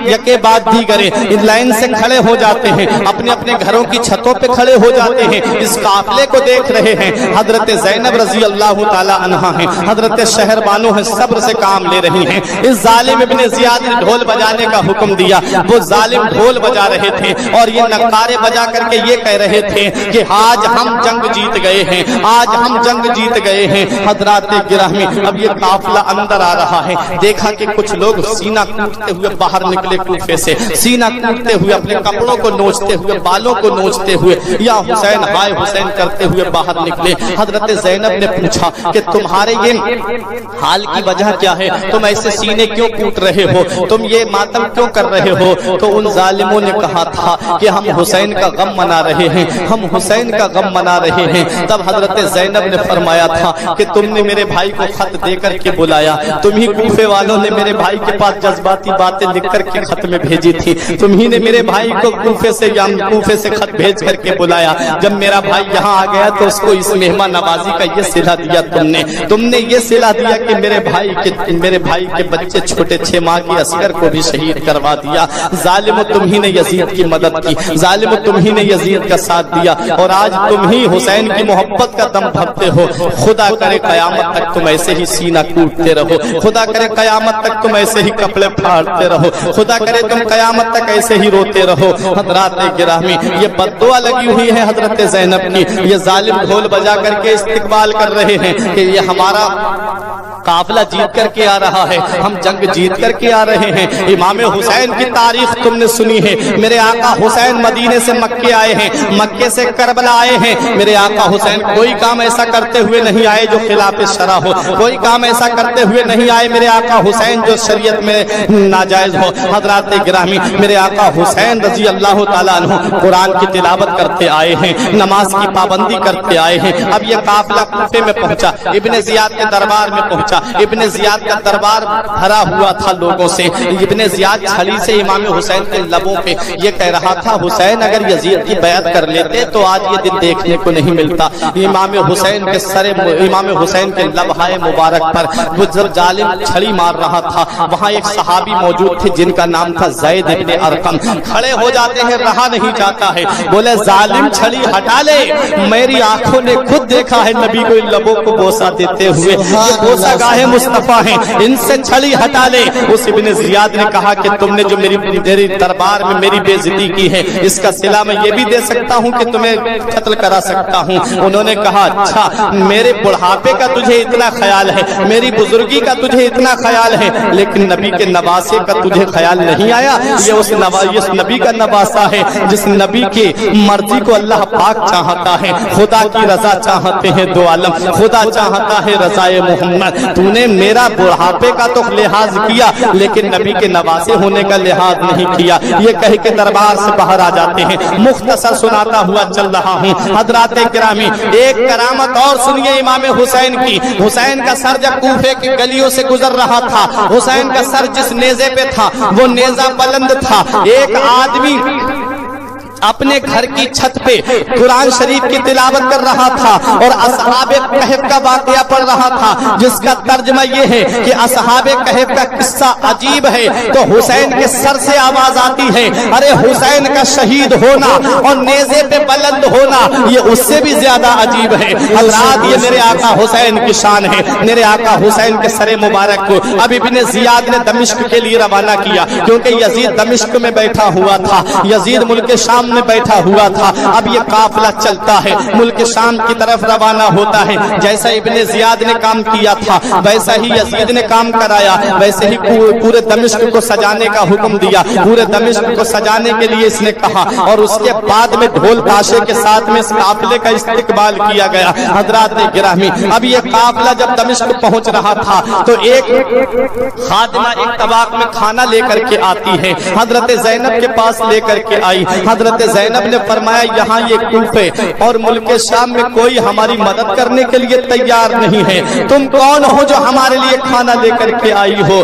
یکے بعد دیگرے لائن سے کھڑے ہو جاتے ہیں، اپنے اپنے گھروں کی چھتوں پہ کھڑے ہو جاتے ہیں، اس قافلے کو دیکھ رہے ہیں۔ حضرت زینب رضی اللہ تعالی عنہا ہیں، حضرت شہر بانو ہیں، صبر سے کام لے رہی ہیں۔ اس ظالم ابن زیاد نے ڈھول بجانے کا حکم دیا، وہ ظالم ڈھول بجا رہے تھے اور یہ نقارے بجا کر کے یہ کہہ رہے تھے کہ آج ہم جنگ جیت گئے ہیں، آج ہم جنگ جیت گئے ہیں۔ حضرات گرامی، اب یہ قافلہ اندر آ رہا ہے، دیکھا کہ کچھ لوگ سینہ کوٹتے ہوئے باہر نکلے کوفے سے، سینہ کوٹتے ہوئے، اپنے کپڑوں کو نوچتے ہوئے، بالوں کو نوچتے ہوئے، یا حسین ہائے حسین کرتے ہوئے باہر نکلے۔ حضرت زینب نے پوچھا کہ تمہارے یہ حال کی وجہ کیا ہے؟ تم ایسے سینے کیوں کوٹ رہے ہو؟ تم یہ ماتم کیوں کر رہے ہو؟ تو ان ظالموں نے کہا تھا کہ ہم حسین کا غم منا رہے ہیں، ہم حسین کا غم منا رہے ہیں۔ تب حضرت زینب نے فرمایا تھا کہ تم نے میرے بھائی کو خط دے کر کے بلایا، تم ہی کوفے والوں نے میرے بھائی کے پاس جذباتی باتیں لکھ کر کے خط میں بھیجی تھی، تم ہی نے میرے بھائی کو کوفے سے خط بھیج کر کے بلایا۔ جب میرا بھائی یہاں آ گیا تو اس کو اس مہمان نوازی کا یہ صلہ دیا، تم نے یہ صلہ دیا کہ میرے بھائی کے بچے چھوٹے 6 ماہ کی اصغر کو بھی شہید کروا دیا۔ ظالمو، تم ہی نے یزید کی مدد کی، ظالمو تم ہی نے یزید کا ساتھ دیا، اور آج تم ہی حسین کی محبت کا دم بھرتے ہو۔ خدا کرے قیامت تک تم ایسے ہی سینہ کوٹتے رہو، خدا کرے قیامت تک تم ایسے ہی کپڑے پھاڑتے رہو، خدا کرے تم قیامت تک ایسے ہی روتے رہو۔ حضرات گرامی، یہ بددعا لگی ہوئی ہے حضرت زینب کی، یہ ظالم ڈھول بجا کر کے استقبال کر رہے ہیں کہ یہ ہمارا قافلہ جیت کر کے آ رہا ہے، ہم جنگ جیت کر کے آ رہے ہیں۔ امام حسین کی تاریخ تم نے سنی ہے، میرے آقا حسین مدینے سے مکے آئے ہیں، مکے سے کربلا آئے ہیں۔ میرے آقا حسین کوئی کام ایسا کرتے ہوئے نہیں آئے جو خلاف شرع ہو، کوئی کام ایسا کرتے ہوئے نہیں آئے میرے آقا حسین جو شریعت میں ناجائز ہو۔ حضرات گرامی، میرے آقا حسین رضی اللہ تعالیٰ عنہ قرآن کی تلاوت کرتے آئے ہیں، نماز کی پابندی کرتے آئے ہیں۔ اب یہ قافلہ کوفے میں پہنچا، ابن زیاد کے دربار میں پہنچا۔ ابن زیاد کا دربار بھرا ہوا تھا لوگوں سے۔ ابن زیاد چھڑی سے امام حسین کے لبوں پہ یہ کہہ رہا تھا، حسین اگر یزید کی بیعت کر لیتے تو آج یہ دن دیکھنے کو نہیں ملتا۔ امام حسین کے لبہائے مبارک پر وہ جب ظالم چھڑی مار رہا تھا، وہاں ایک صحابی موجود تھے جن کا نام تھا زید ابن ارقم۔ کھڑے ہو جاتے ہیں، رہا نہیں جاتا ہے، بولے ظالم چھڑی ہٹا لے، میری آنکھوں نے خود دیکھا ہے نبی کو ان لبوں کو بوسہ دیتے ہوئے، یہ بوسہ گاہ مصطفیٰ ہیں، ان سے چھڑی ہٹا لے۔ اس ابن زیاد نے کہا کہ تم نے جو میری دربار میں میری بے عزتی کی ہے، اس کا صلہ میں یہ بھی دے سکتا ہوں کہ تمہیں قتل کرا سکتا ہوں۔ انہوں نے کہا اچھا، میرے بڑھاپے کا تجھے اتنا خیال ہے، میری بزرگی کا تجھے اتنا خیال ہے، لیکن نبی کے نواسے کا تجھے خیال نہیں آیا؟ یہ اس نبی کا نواسہ فرماتا ہے جس نبی کی مرضی کو اللہ پاک چاہتا ہے، خدا کی رضا چاہتے ہیں دو عالم، خدا چاہتا ہے رضائے محمد۔ تو نے میرا بڑھاپے کا تو لحاظ کیا لیکن نبی کے نواسے ہونے کا لحاظ نہیں کیا، یہ کہہ کے دربار سے باہر آ جاتے ہیں۔ مختصر سناتا ہوا چل رہا ہوں حضرات گرامی، ایک کرامت اور سنیے امام حسین کی۔ حسین کا سر جب کوفے کی گلیوں سے گزر رہا تھا، حسین کا سر جس نیزے پہ تھا وہ نیزہ بلند تھا، ایک آدمی اپنے گھر کی چھت پہ قرآن شریف کی تلاوت کر رہا تھا اور اصحاب کہف کا واقعہ پڑھ رہا تھا، جس کا ترجمہ یہ ہے کہ اصحاب کہف کا قصہ عجیب ہے۔ تو حسین کے سر سے آواز آتی ہے، ارے حسین کا شہید ہونا اور نیزے پہ بلند ہونا یہ اس سے بھی زیادہ عجیب ہے۔ حضرات یہ میرے آقا حسین کی شان ہے۔ میرے آقا حسین کے سر مبارک کو اب ابن زیاد نے دمشق کے لیے روانہ کیا، کیونکہ یزید دمشق میں بیٹھا ہوا تھا، یزید ملک شام میں بیٹھا ہوا تھا۔ اب یہ قافلہ چلتا ہے، ملک شام کی طرف روانہ ہوتا ہے۔ جیسا ابن زیاد نے کام کیا تھا ویسا ہی یزید نے کام کرایا، ویسے ہی پورے دمشق کو سجانے کا حکم دیا، پورے دمشق کو سجانے کے لیے اس نے کہا، اور اس کے بعد میں ڈھول تاشے کے ساتھ میں اس قافلے کا استقبال کیا گیا۔ حضرات گرامی، اب یہ قافلہ جب دمشق پہنچ رہا تھا تو ایک خادمہ ایک طباق میں کھانا لے کر کے آتی ہے، حضرت زینب کے پاس لے کر کے آئی۔ حضرت زینب نے فرمایا یہاں یہ کوفے اور ملک شام میں کوئی ہماری مدد کرنے کے لیے تیار نہیں ہے، تم کون ہو جو ہمارے لیے کھانا لے کر کے آئی ہو؟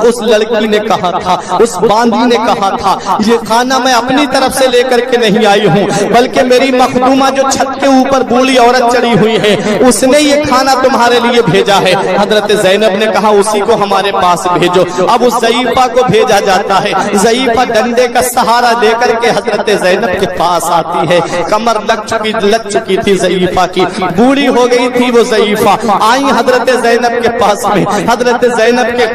اس لڑکی نے کہا تھا، اس باندھی نے کہا تھا، یہ کھانا میں اپنی طرف سے لے کر کے نہیں آئی ہوں بلکہ میری مخدومہ جو چھت کے اوپر بوڑھی عورت چڑھی ہوئی ہے اس نے یہ کھانا تمہارے لیے بھیجا ہے۔ حضرت زینب نے کہا اسی کو ہمارے پاس بھیجو۔ اب اس ضعیفہ کو بھیجا جاتا ہے، ضعیفہ ڈنڈے کا سہارا لے کر کے حضرت زینب کے پاس آتی ہے، کمر لگ چکی تھی ضعیفہ کی، بوڑھی ہو گئی تھی وہ ضعیفہ، آئی حضرت زینب کے پاس میں۔ حضرت زینب کے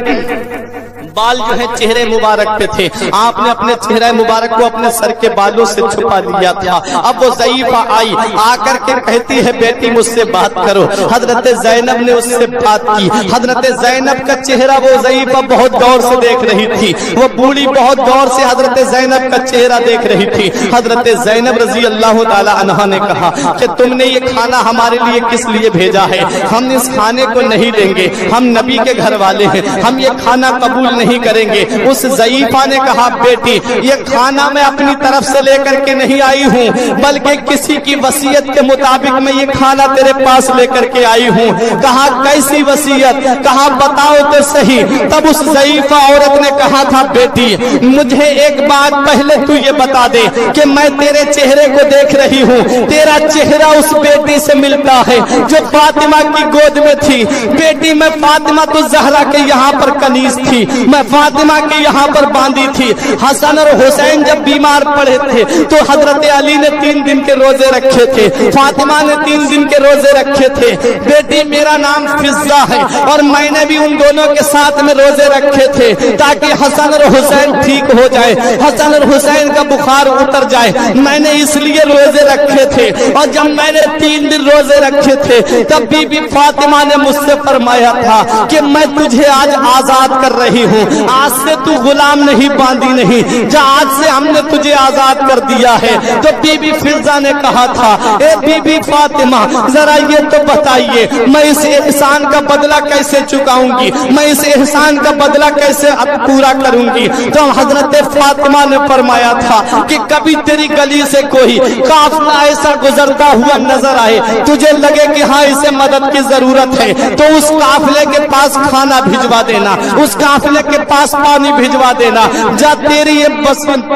بال جو ہے چہرے مبارک پہ تھے، آپ نے اپنے چہرے مبارک کو اپنے سر کے بالوں سے چھپا لیا تھا۔ اب وہ ضعیفہ آئی، آ کر کے کہتی ہے بیٹی مجھ سے بات کرو۔ حضرت زینب نے اس سے بات کی۔ حضرت زینب کا چہرہ وہ ضعیفہ بہت غور سے دیکھ رہی تھی، وہ بوڑھی بہت غور سے حضرت زینب کا چہرہ دیکھ رہی تھی۔ حضرت زینب رضی اللہ تعالی عنہا نے کہا کہ تم نے یہ کھانا ہمارے لیے کس لیے بھیجا ہے؟ ہم اس کھانے کو نہیں لیں گے، ہم نبی کے گھر والے ہیں، ہم یہ کھانا قبول نہیں کریں گے۔ اس ضعیفہ نے کہا بیٹی یہ کھانا میں اپنی طرف سے لے کر کے نہیں آئی ہوں بلکہ کسی کی وصیت کے مطابق میں یہ کھانا تیرے پاس لے کر کے آئی ہوں۔ کہا کیسی وصیت؟ کہا بتاؤ تو صحیح۔ تب اس ضعیفہ عورت نے کہا تھا بیٹی مجھے ایک بات پہلے تو یہ بتا دے کہ میں تیرے چہرے کو دیکھ رہی ہوں، تیرا چہرہ اس بیٹی سے ملتا ہے جو فاطمہ کی گود میں تھی۔ بیٹی میں فاطمہ تو زہرا کے یہاں پر کنیز تھی، میں فاطمہ کے یہاں پر باندھی تھی۔ حسن اور حسین جب بیمار پڑے تھے تو حضرت علی نے 3 دن کے روزے رکھے تھے، فاطمہ نے 3 دن کے روزے رکھے تھے۔ بیٹی میرا نام فضہ ہے اور میں نے بھی ان دونوں کے ساتھ میں روزے رکھے تھے تاکہ حسن اور حسین ٹھیک ہو جائے، حسن اور حسین کا بخار اتر جائے، میں نے اس لیے روزے رکھے تھے۔ اور جب میں نے 3 دن روزے رکھے تھے تب بی فاطمہ نے مجھ سے فرمایا تھا کہ میں تجھے آج آزاد کر رہی ہوں، آج سے تو غلام نہیں باندھی نہیں، جا آج سے ہم نے تجھے آزاد کر دیا ہے۔ تو بی بی فضہ نے کہا تھا اے بی بی فاطمہ ذرا یہ تو بتائیے میں اس احسان کا بدلہ کیسے چکاؤں گی، میں اس احسان کا بدلہ کیسے پورا کروں گی؟ تو حضرت فاطمہ نے فرمایا تھا کہ کبھی تیری گلی سے کوئی قافلہ ایسا گزرتا ہوا نظر آئے تجھے لگے کہ ہاں اسے مدد کی ضرورت ہے تو اس قافلے کے پاس کھانا بھجوا دینا، اس قافلے کے پاس پانی بھجوا دینا، جا تیری یہ بسمت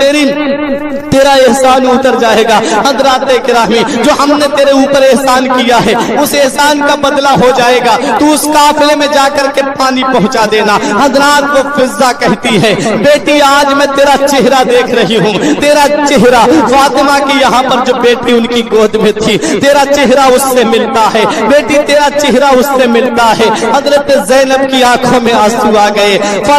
تیرا احسان اتر جائے گا۔ حضرات گرامی جو ہم نے تیرے اوپر احسان کیا ہے اس احسان کا بدلہ ہو جائے گا، تو اس قافلے میں جا کر کے پانی پہنچا دینا۔ حضرات کو فضہ کہتی ہے بیٹی آج میں تیرا چہرہ دیکھ رہی ہوں، تیرا چہرہ فاطمہ کی یہاں پر جو بیٹی ان کی گود میں تھی تیرا چہرہ اس سے ملتا ہے، بیٹی تیرا چہرہ اس سے ملتا ہے۔ حضرت زینب کی آنکھوں میں آنسو آ گئے،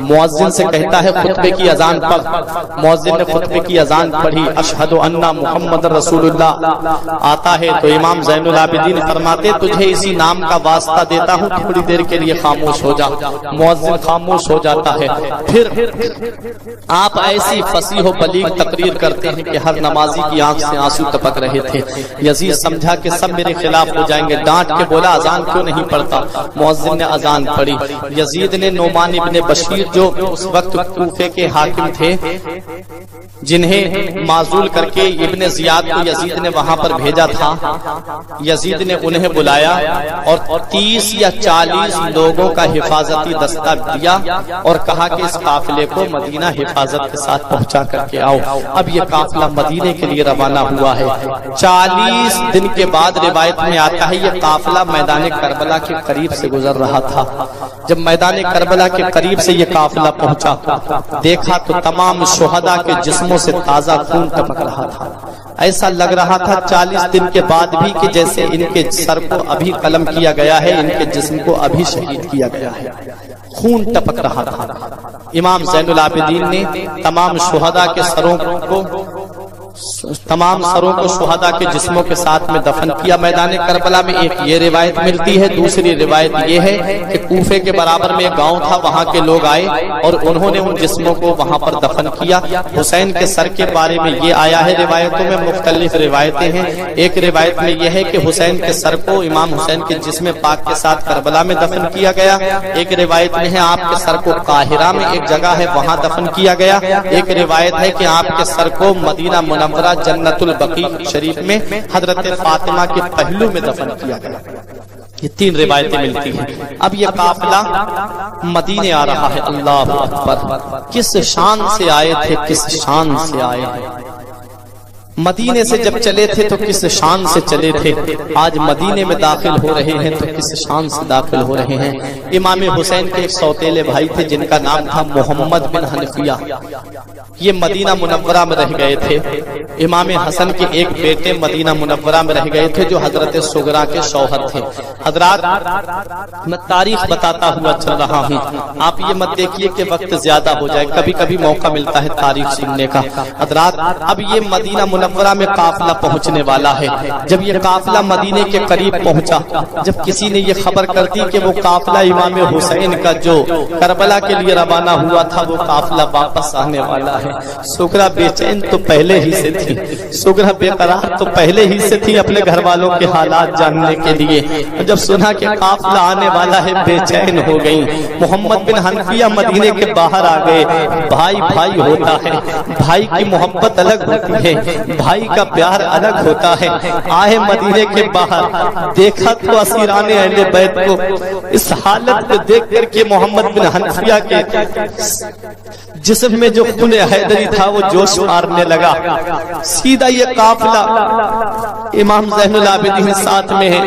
مؤذن سے کہتا ہے خطبے کی اذان پڑھ۔ مؤذن نے خطبے کی اذان پڑھی، اشہد ان محمد رسول اللہ آتا ہے تو امام زین العابدین فرماتے تجھے اسی نام کا واسطہ دیتا ہوں، تھوڑی دیر کے لیے خاموش ہو جا۔ مؤذن خاموش ہو جاتا ہے، پھر آپ ایسی فصیح و بلیغ تقریر کرتے ہیں کہ ہر نمازی کی آنکھ سے آنسو ٹپک رہے تھے۔ یزید سمجھا کہ سب میرے خلاف ہو جائیں گے، ڈانٹ کے بولا اذان کیوں نہیں پڑھتا؟ مؤذن نے اذان پڑھی۔ یزید نے نعمان ابن بشیر جو اس وقت کوفے کے حاکم تھے، جنہیں معزول کر کے ابن زیاد کو یزید نے وہاں پر بھیجا تھا، یزید نے انہیں بلایا اور 30 یا 40 لوگوں کا حفاظتی دستہ دیا اور کہا کہ اس قافلے کو مدینہ حفاظت کے ساتھ پہنچا کر کے آؤ۔ اب یہ قافلہ مدینے کے لیے روانہ ہوا ہے۔ 40 دن کے بعد روایت میں آتا ہے یہ قافلہ میدان کربلا کے قریب سے گزر رہا تھا۔ جب میدان کربلا کے قریب سے یہ قافلہ پہنچا، دیکھا تو تمام شہداء کے جسموں سے تازہ خون ٹپک رہا تھا۔ ایسا لگ رہا تھا 40 دن کے بعد بھی کہ جیسے ان کے سر کو ابھی قلم کیا گیا ہے، ان کے جسم کو ابھی شہید کیا گیا ہے، خون ٹپک رہا تھا۔ امام زین العابدین نے تمام شہداء کے سروں کو شہداء کے جسموں کے ساتھ میں دفن کیا میدان کربلا میں۔ ایک یہ روایت ملتی ہے، دوسری روایت یہ ہے کہ کوفے کے برابر میں ایک گاؤں تھا، وہاں کے لوگ آئے اور انہوں نے ان جسموں کو وہاں پر دفن کیا۔ حسین کے سر کے بارے میں یہ آیا ہے، روایتوں میں مختلف روایتیں ہیں۔ ایک روایت میں یہ ہے کہ حسین کے سر کو امام حسین کے جسم پاک کے ساتھ کربلا میں دفن کیا گیا۔ ایک روایت میں ہے آپ کے سر کو قاہرہ میں ایک جگہ ہے وہاں دفن کیا گیا۔ ایک روایت ہے کہ آپ کے سر کو مدینہ منورہ جنت البقیع شریف میں حضرت فاطمہ کے پہلو میں دفن کیا گیا۔ یہ 3 روایتیں ملتی ہیں۔ اب یہ قافلہ مدینے آ رہا ہے، اللہ اکبر! کس شان سے آئے تھے، کس شان سے آئے ہیں۔ مدینے سے جب چلے تھے تو کس شان سے چلے تھے، آج مدینے میں داخل ہو رہے ہیں تو کس شان سے داخل ہو رہے ہیں۔ امام حسین کے ایک سوتیلے بھائی تھے جن کا نام تھا محمد بن حنفیہ، یہ مدینہ منورہ میں رہ گئے تھے۔ امام حسن کے ایک بیٹے مدینہ منورہ میں رہ گئے تھے جو حضرت سغرا کے شوہر تھے۔ حضرات، میں تاریخ بتاتا ہوا چل رہا ہوں، آپ یہ مت دیکھیے کہ وقت زیادہ ہو جائے، کبھی کبھی موقع ملتا ہے تاریخ سننے کا۔ حضرات، اب یہ مدینہ منورہ میں قافلہ پہنچنے والا ہے۔ جب یہ قافلہ مدینے کے قریب پہنچا، جب کسی نے یہ خبر کر دی کہ وہ قافلہ امام حسین کا جو کربلا کے لیے روانہ ہوا تھا وہ قافلہ واپس آنے والا ہے، سغرا بے چین تو پہلے ہی سے تھی، سغرا بے قرار تو پہلے ہی سے تھی اپنے گھر والوں کے حالات جاننے کے لیے۔ جب سنا کہ قافلہ آنے والا ہے بے چین ہو گئی۔ محمد بن حنفیہ مدینے کے باہر آ گئے۔ بھائی بھائی ہوتا ہے، بھائی کی محبت الگ ہوتی ہے، بھائی کا پیار الگ ہوتا ہے۔ آئے مدینے کے باہر، دیکھا تو اسیران اہل بیت کو اس حالت کو دیکھ کر کے محمد بن حنفیہ کے جسم میں جو خون حیدری تھا وہ جوش مارنے لگا۔ سیدھا یہ قافلہ امام زین العابدین ساتھ میں ہے،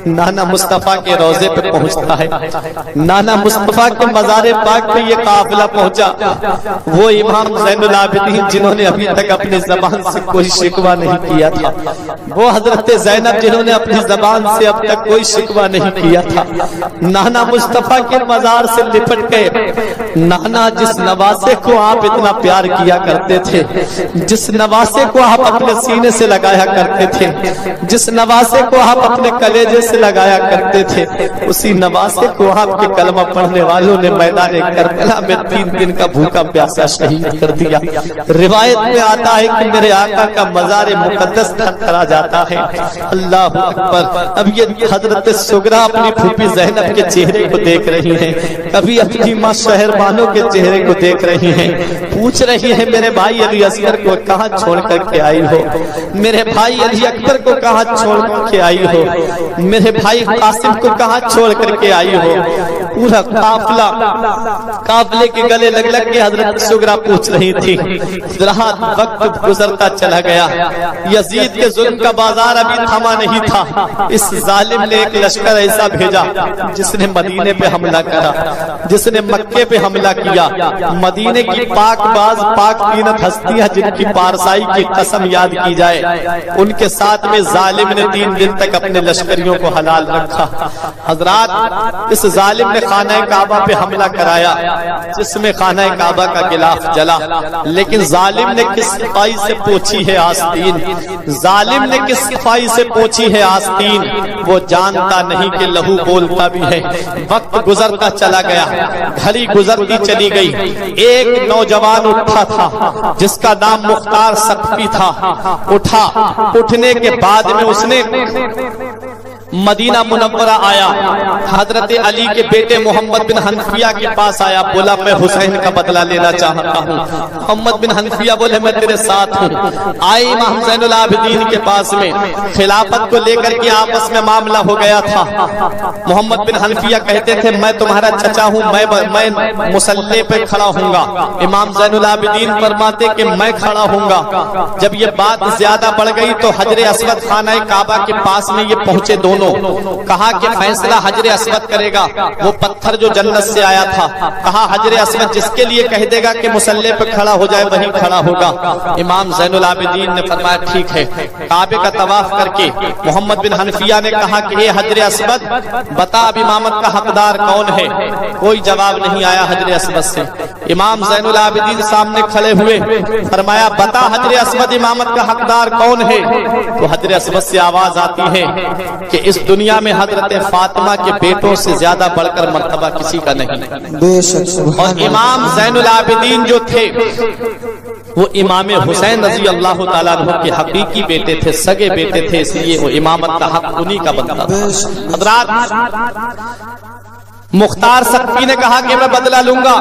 نانا مصطفیٰ کے روضے پہ پہنچتا ہے۔ نانا مصطفیٰ کے مزار پاک پہ یہ قافلہ پہنچا۔ وہ امام زین العابدین جنہوں نے ابھی تک اپنی زبان سے کوئی شکوہ نہیں کیا تھا، وہ حضرت زینب جنہوں نے اپنی زبان سے اب تک کوئی شکوہ نہیں کیا تھا، نانا مصطفیٰ کے مزار سے لپٹ گئے۔ نانا، جس نواسے کو آپ اتنا پیار کیا کرتے تھے، جس نواسے کو آپ اپنے سینے سے لگایا کرتے تھے، جس نواسے کو آپ اپنے کلیجے سے لگایا کرتے تھے، اسی نواسے کو آپ کے کلمہ پڑھنے والوں نے میدان کربلا میں 3 دن کا بھوکا پیاسا شہید کر دیا۔ روایت میں آتا ہے کہ میرے آقا کا مزار مقدس تھرا جاتا ہے۔ اللہ اکبر! اب یہ حضرت سغرا اپنی پھوپھی زینب کے چہرے کو دیکھ رہی ہیں، کبھی اپنی ماں شہربانوں کے چہرے کو دیکھ رہی ہیں، پوچھ رہی ہیں میرے بھائی علی اصغر کو کہاں چھوڑ کر کے آئی ہو، میرے بھائی علی اکبر کو کہاں چھوڑ کر کے آئی ہو، میرے بھائی قاسم کو کہاں چھوڑ کر کے آئی ہو۔ پورا قافلے کے گلے لگ لگ کے حضرت سغرا پوچھ رہی تھی. رات وقت گزرتا چلا گیا. یزید کے ظلم کا بازار ابھی تھما نہیں تھا. اس ظالم نے ایک لشکر ایسا بھیجا جس نے مدینے پہ حملہ کرا, جس نے مکے پہ حملہ کیا. مدینے کی پاک باز پاک قینت ہستیاں جن کی پارسائی کی قسم یاد کی جائے, ان کے ساتھ میں ظالم نے 3 دن تک اپنے لشکریوں کو حلال رکھا. حضرات, اس ظالم نے خانہ کعبہ پہ حملہ کرایا جس میں خانہ کعبہ کا غلاف جلا, لیکن ظالم نے کس صفائی سے پوچھی ہے آستین, ظالم نے کس صفائی سے پوچھی ہے آستین. وہ جانتا نہیں کہ لہو بولتا بھی ہے. وقت گزرتا چلا گیا, گھڑی گزرتی چلی گئی. ایک نوجوان اٹھا تھا جس کا نام مختار سقفی تھا. اٹھنے کے بعد میں اس نے مدینہ منورہ آیا. حضرت علی کے بیٹے محمد بن حنفیہ کے پاس آیا, بولا میں حسین کا بدلہ لینا چاہتا ہوں. محمد بن حنفیہ بولے میں تیرے ساتھ ہوں. آئے امام زین العابدین کے پاس میں, خلافت کو لے کر کے آپس میں معاملہ ہو گیا تھا. محمد بن حنفیہ کہتے تھے میں تمہارا چچا ہوں, میں مصلی پہ کھڑا ہوں گا. امام زین العابدین فرماتے کہ میں کھڑا ہوں گا. جب یہ بات زیادہ بڑھ گئی تو حجر اسود خانہ کعبہ کے پاس میں یہ پہنچے. دونوں کہا کہ فیصلہ حجر اسود کرے گا. وہ پتھر جو جنت سے آیا تھا, کہا حجر اسود جس کے لیے کہہ دے گا کہ مصلی پہ کھڑا ہو جائے وہی کھڑا ہوگا. امام زین العابدین نے فرمایا ٹھیک ہے. کعبے کا طواف کر کے محمد بن حنفیہ نے کہا کہ اے حجر اسود بتا اب امامت کا حقدار کون ہے. کوئی جواب نہیں آیا حجر اسود سے. امام زین العابدین سامنے کھڑے ہوئے, فرمایا بتا حجر اسود امامت کا حقدار کون ہے. تو حجر اسود سے آواز آتی ہے کہ اس دنیا میں حضرت فاطمہ کے بیٹوں سے زیادہ بڑھ کر مرتبہ کسی کا نہیں. اور امام زین العابدین جو تھے وہ امام حسین رضی اللہ تعالیٰ عنہ کے حقیقی بیٹے تھے, سگے بیٹے تھے, اس لیے وہ امامت کا حق انہی کا بنتا تھا. حضرات, مختار سقفی نے کہا کہ میں بدلہ لوں گا.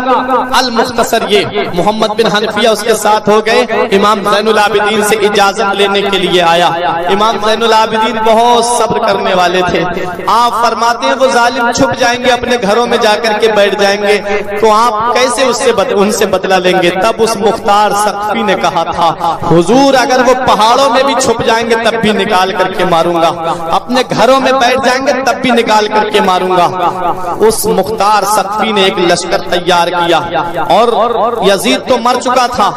المختصر یہ محمد بن حنفیہ اس کے ساتھ ہو گئے. امام زین العابدین سے اجازت لینے کے لیے آیا. امام زین العابدین بہت صبر کرنے والے تھے. آپ فرماتے ہیں وہ ظالم چھپ جائیں گے, اپنے گھروں میں جا کر کے بیٹھ جائیں گے, تو آپ کیسے ان سے بدلہ لیں گے. تب اس مختار سقفی نے کہا تھا حضور اگر وہ پہاڑوں میں بھی چھپ جائیں گے تب بھی نکال کر کے ماروں گا, اپنے گھروں میں بیٹھ جائیں گے تب بھی نکال کر کے ماروں گا. اس مختار سقفی نے ایک لشکر تیار کیا, اور یزید تو مر چکا تھا.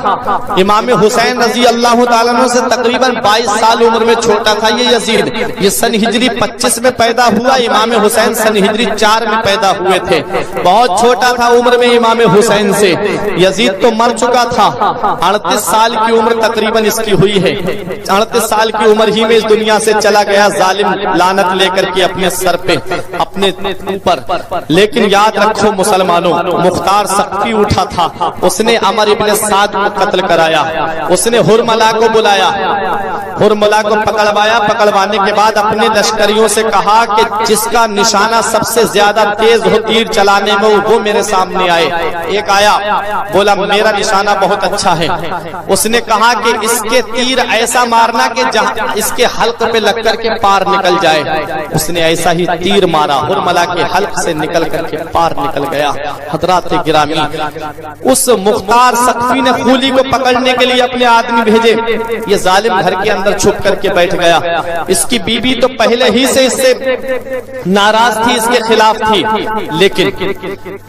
امام حسین رضی اللہ تعالیٰ عنہ سے تقریباً 22 سال عمر میں چھوٹا تھا یہ یزید. یہ سن ہجری 25 میں پیدا ہوا, امام حسین سن ہجری 4 میں پیدا ہوئے تھے. بہت چھوٹا تھا عمر میں امام حسین سے. یزید تو مر چکا تھا, 38 سال کی عمر تقریباً اس کی ہوئی ہے. 38 سال کی عمر ہی میں اس دنیا سے چلا گیا ظالم, لعنت لے کر کے اپنے سر پہ, اپنے اوپر. لیکن یاد رکھو مسلمانوں, مختار سقفی اٹھا تھا, اس نے عمر ابن سعد کو قتل کرایا. اس نے ہرملا کو بلایا, ہرملا کو پکڑوایا. پکڑوانے کے بعد اپنے لشکریوں سے کہا کہ جس کا نشانہ سب سے زیادہ تیز ہو تیر چلانے میں وہ میرے سامنے آئے. ایک آیا, بولا میرا نشانہ بہت اچھا ہے. اس نے کہا کہ اس کے تیر ایسا مارنا کہ جہاں اس کے حلق پہ لگ کر کے پار نکل جائے. اس نے ایسا ہی تیر مارا, ہرملا کے حلق سے نکل کر کے پار نکل گیا. حضرات گرامی, اس مختار سقفی نے خولی کو پکڑنے کے لیے اپنے آدمی بھیجے. یہ ظالم گھر کے اندر چھپ کر کے بیٹھ گیا. اس کی بیوی تو پہلے ہی سے اس سے ناراض تھی, اس کے خلاف تھی. لیکن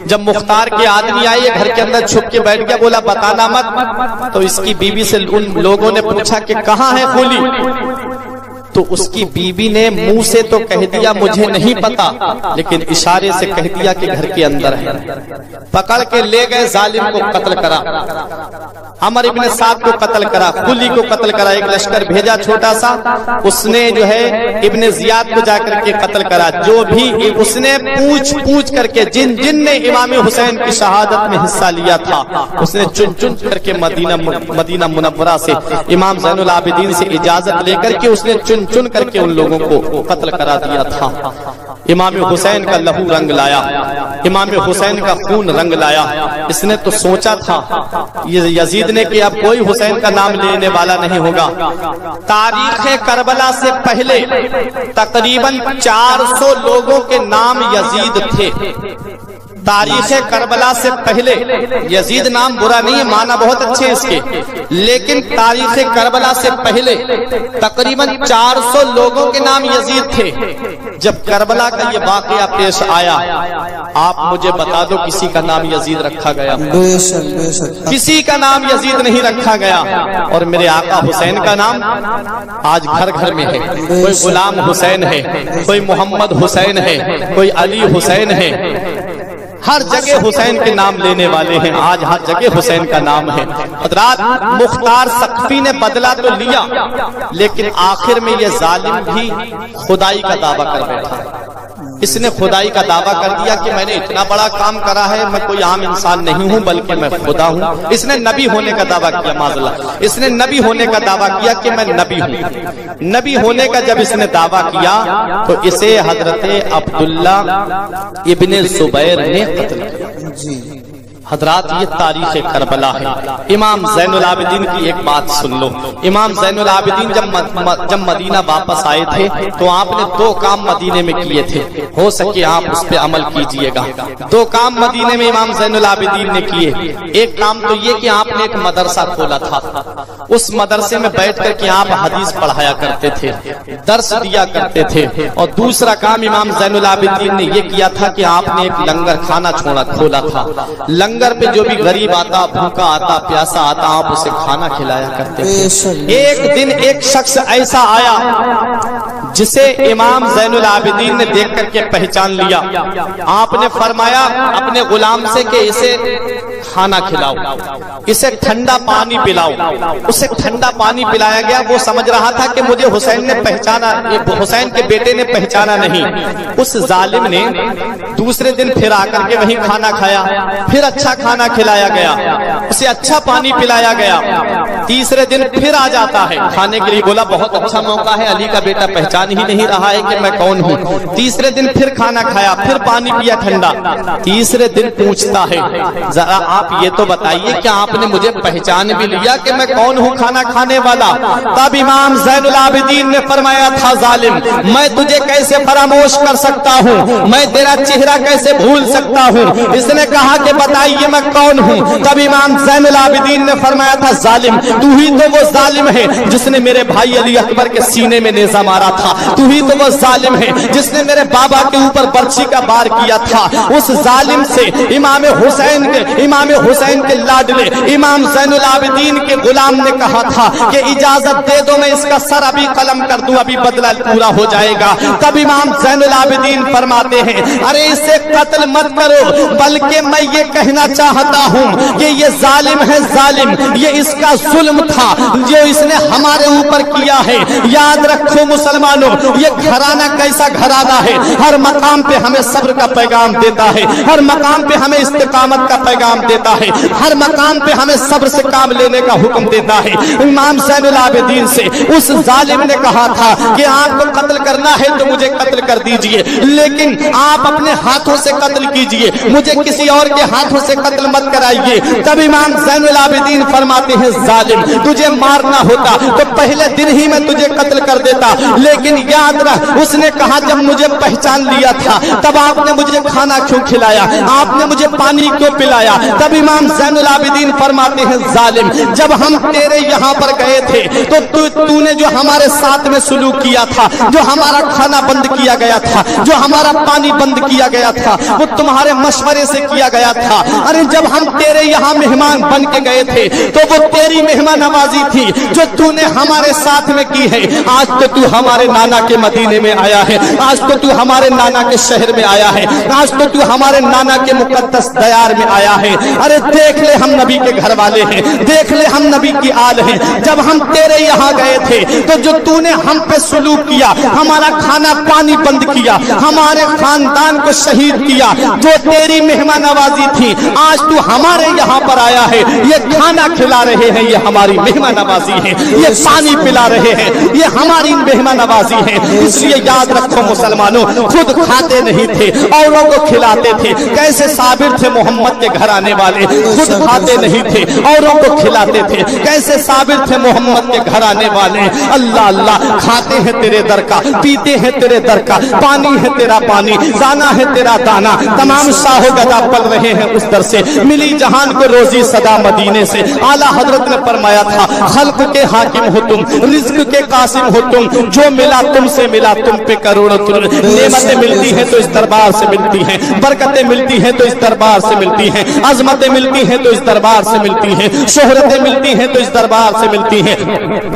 جب مختار کے آدمی آئے گھر کے اندر چھپ کے بیٹھ گیا, بولا بتانا مت. تو اس کی بیوی سے ان لوگوں نے پوچھا کہ کہاں ہے خولی. تو اس کی بیوی نے منہ سے تو کہہ دیا مجھے نہیں پتا, لیکن اشارے سے کہہ دیا کہ گھر کے اندر ہے. پکڑ کے لے گئے, ظالم کو قتل کرا, عمر ابن سعد کو قتل کرا, خلی کو قتل کرا. ایک لشکر بھیجا چھوٹا سا, اس نے جو ہے ابن زیاد کو جا کر کے قتل کرا. جو بھی اس نے پوچھ کر کے جن جن نے امام حسین کی شہادت میں حصہ لیا تھا, اس نے چن چن کر کے مدینہ منورہ سے امام زین العابدین سے اجازت لے کر کے اس نے چن کر کے ان لوگوں کو قتل کرا دیا تھا. امام حسین کا لہو رنگ لایا, امام حسین کا خون رنگ لایا. اس نے تو سوچا تھا یزید نے کہ اب کوئی حسین کا نام لینے والا نہیں ہوگا. تاریخ کربلا سے پہلے تقریباً 400 لوگوں کے نام یزید تھے. تاریخ کربلا سے پہلے، یزید نام برا نہیں ہے، معنی بہت اچھے اس کے، لیکن تاریخ کربلا سے پہلے تقریباً 400 لوگوں کے نام یزید تھے۔ جب کربلا کا یہ واقعہ پیش آیا، آپ مجھے بتا دو کسی کا نام یزید رکھا گیا؟ بے شک بے شک، کسی کا نام یزید نہیں رکھا گیا۔ اور میرے آقا حسین کا نام آج گھر گھر میں ہے، کوئی غلام حسین ہے، کوئی محمد حسین ہے، کوئی علی حسین ہے، ہر جگہ حسین کے نام لینے والے ہیں، آج ہر جگہ حسین کا نام ہے۔ حضرات، مختار ثقفی نے بدلہ تو لیا، لیکن آخر میں یہ ظالم بھی خدائی کا دعویٰ کر بیٹھا۔ اس نے خدائی کا دعویٰ کر دیا کہ میں نے اتنا بڑا کام کرا ہے، میں کوئی عام انسان نہیں ہوں بلکہ میں خدا ہوں۔ اس نے نبی ہونے کا دعویٰ کیا، معاذ اللہ، اس نے نبی ہونے کا دعویٰ کیا کہ میں نبی ہوں۔ نبی ہونے کا جب اس نے دعویٰ کیا تو اسے حضرت عبداللہ ابن زبیر نے قتل کیا۔ جی حضرات، یہ تاریخ کربلا ہے۔ امام زین العابدین کی ایک بات سن لو۔ امام زین العابدین جب مدینہ واپس آئے تھے تو آپ نے 2 کام مدینے میں کیے تھے، ہو سکے آپ اس پہ عمل کیجئے گا۔ 2 کام مدینے میں امام زین العابدین نے کیے۔ ایک کام تو یہ کہ آپ نے ایک مدرسہ کھولا تھا، اس مدرسے میں بیٹھ کر کے آپ حدیث پڑھایا کرتے تھے، درس دیا کرتے تھے۔ اور دوسرا کام امام زین العابدین نے یہ کیا تھا کہ آپ نے ایک لنگر خانہ کھولا تھا۔ لنگر پہ جو بھی غریب آتا، بھوکا آتا، پیاسا آتا، آپ اسے کھانا کھلایا کرتے تھے۔ ایک دن ایک شخص ایسا آیا جسے امام زین العابدین نے دیکھ کر کے پہچان لیا۔ آپ نے فرمایا اپنے غلام سے کہ اسے کھانا کھلاؤ، اسے ٹھنڈا پانی پلاؤ۔ اسے ٹھنڈا پانی پلایا گیا۔ وہ سمجھ رہا تھا کہ مجھے حسین نے پہچانا، حسین کے بیٹے نے پہچانا نہیں۔ اس ظالم نے دوسرے دن پھر آ کر کے وہیں کھانا کھایا، پھر اچھا کھانا کھلایا گیا، اسے اچھا پانی پلایا گیا۔ تیسرے دن پھر آ جاتا ہے کھانے کے لیے، بولا بہت اچھا موقع ہے، علی کا بیٹا پہچان ہی نہیں رہا ہے کہ میں کون ہوں۔ تیسرے دن پھر کھانا کھایا، پھر پانی پیا ٹھنڈا۔ تیسرے دن پوچھتا ہے ذرا آپ یہ تو بتائیے کہ آپ نے مجھے پہچان بھی لیا کہ میں کون ہوں کھانا کھانے والا؟ تب امام زین العابدین نے فرمایا تھا ظالم، میں تجھے کیسے فراموش کر سکتا ہوں، میں تیرا چہرہ کیسے بھول سکتا ہوں؟ اس نے کہا کہ بتائیے میں کون ہوں؟ تب امام زین العابدین نے فرمایا تھا ظالم، تو ہی تو وہ ظالم ہے جس نے میرے بھائی علی اکبر کے سینے میں نیزہ مارا تھا، تو ہی تو وہ ظالم ہے جس نے میرے بابا کے اوپر برچھی کا بار کیا تھا۔ اس ظالم سے امام حسین کے لاڈلے امام زین العابدین کے غلام نے کہا تھا کہ اجازت دے دو میں اس کا سر ابھی قلم کر دوں، ابھی بدلہ پورا ہو جائے گا۔ تب امام زین العابدین فرماتے ہیں ارے اسے قتل مت کرو، بلکہ میں یہ کہنا چاہتا ہوں کہ یہ ظالم ہے، ظالم، یہ اس کا ظلم تھا جو اس نے ہمارے اوپر کیا ہے۔ یاد رکھو مسلمانوں، یہ گھرانہ کیسا گھرانہ ہے، ہر مقام پہ ہمیں صبر کا پیغام دیتا ہے، ہر مقام پہ ہمیں استقامت کا پیغام دیتا ہے، ہر مقام پہ ہمیں صبر سے کام لینے کا حکم دیتا ہے۔ امام زین العابدین سے اس ظالم نے کہا تھا کہ آپ کو قتل کرنا ہے تو مجھے قتل کر دیجئے، لیکن آپ اپنے ہاتھوں سے قتل کیجئے، مجھے کسی اور کے ہاتھوں سے قتل مت کرائیے۔ تب امام زین العابدین فرماتے ہیں ظالم، تجھے مارنا ہوتا تو پہلے دن ہی میں تجھے قتل کر دیتا، لیکن یاد رکھ اس نے کہا جب مجھے پہچان لیا تھا تب آپ نے مجھے کھانا کیوں کھلایا، آپ نے مجھے پانی کیوں پلایا؟ تب امام زین العابدین فرماتے ہیں ظالم، جب ہم تیرے یہاں پر گئے تھے تو تو نے جو ہمارے ساتھ میں سلوک کیا تھا، جو ہمارا کھانا بند کیا گیا تھا، جو ہمارا پانی بند کیا گیا تھا، وہ تمہارے مشورے سے کیا گیا تھا۔ ارے جب ہم تیرے یہاں مہمان بن کے گئے تھے تو وہ تیری مہمان نوازی تھی جو تو نے ہمارے ساتھ میں کی ہے۔ آج تو تو ہمارے نانا کے مدینے میں آیا ہے، آج تو ہمارے نانا کے شہر میں آیا ہے، آج تو ہمارے نانا کے مقدس دیار میں آیا ہے۔ ارے دیکھ لے ہم نبی کے گھر والے ہیں، دیکھ لے ہم نبی کی آل ہیں۔ جب ہم تیرے یہاں گئے تھے تو جو تو نے ہم پہ سلوک کیا، ہمارا کھانا پانی بند کیا، ہمارے خاندان کو شہید کیا، جو تیری مہمان نوازی تھی، آج تو ہمارے یہاں پر آیا ہے، یہ کھانا کھلا رہے ہیں، یہ ہماری مہمان نوازی ہے، یہ پانی پلا رہے ہیں، یہ ہماری مہمان نوازی ہے۔ اس لیے یاد رکھو مسلمانوں، خود کھاتے نہیں تھے، اوروں کو کھلاتے تھے۔ کیسے صابر تھے محمد کے گھرانے والے خود کھاتے نہیں تھے اوروں کو کھلاتے تھے، کیسے صابر تھے محمد کے گھر آنے والے۔ اللہ اللہ، کھاتے ہیں تیرے در کا، پیتے ہیں تیرے در کا، پانی ہے تیرا پانی، دانا ہے تیرا دانا، تمام شاہ و گدا پل رہے ہیں اس در سے، ملی جہان کو روزی صدا مدینے سے۔ اعلیٰ حضرت نے فرمایا تھا خلق کے حاکم ہو تم، رزق کے قاسم ہو تم، جو ملا تم سے ملا تم پہ کروڑوں نعمتیں ملتی ہیں تو اس دربار سے ملتی ہیں، برکتیں ملتی ہیں تو اس دربار سے ملتی ہیں، عظمتیں ملتی ہیں تو اس دربار سے ملتی ہیں، شہرتیں ملتی ہیں تو اس دربار سے ملتی ہیں۔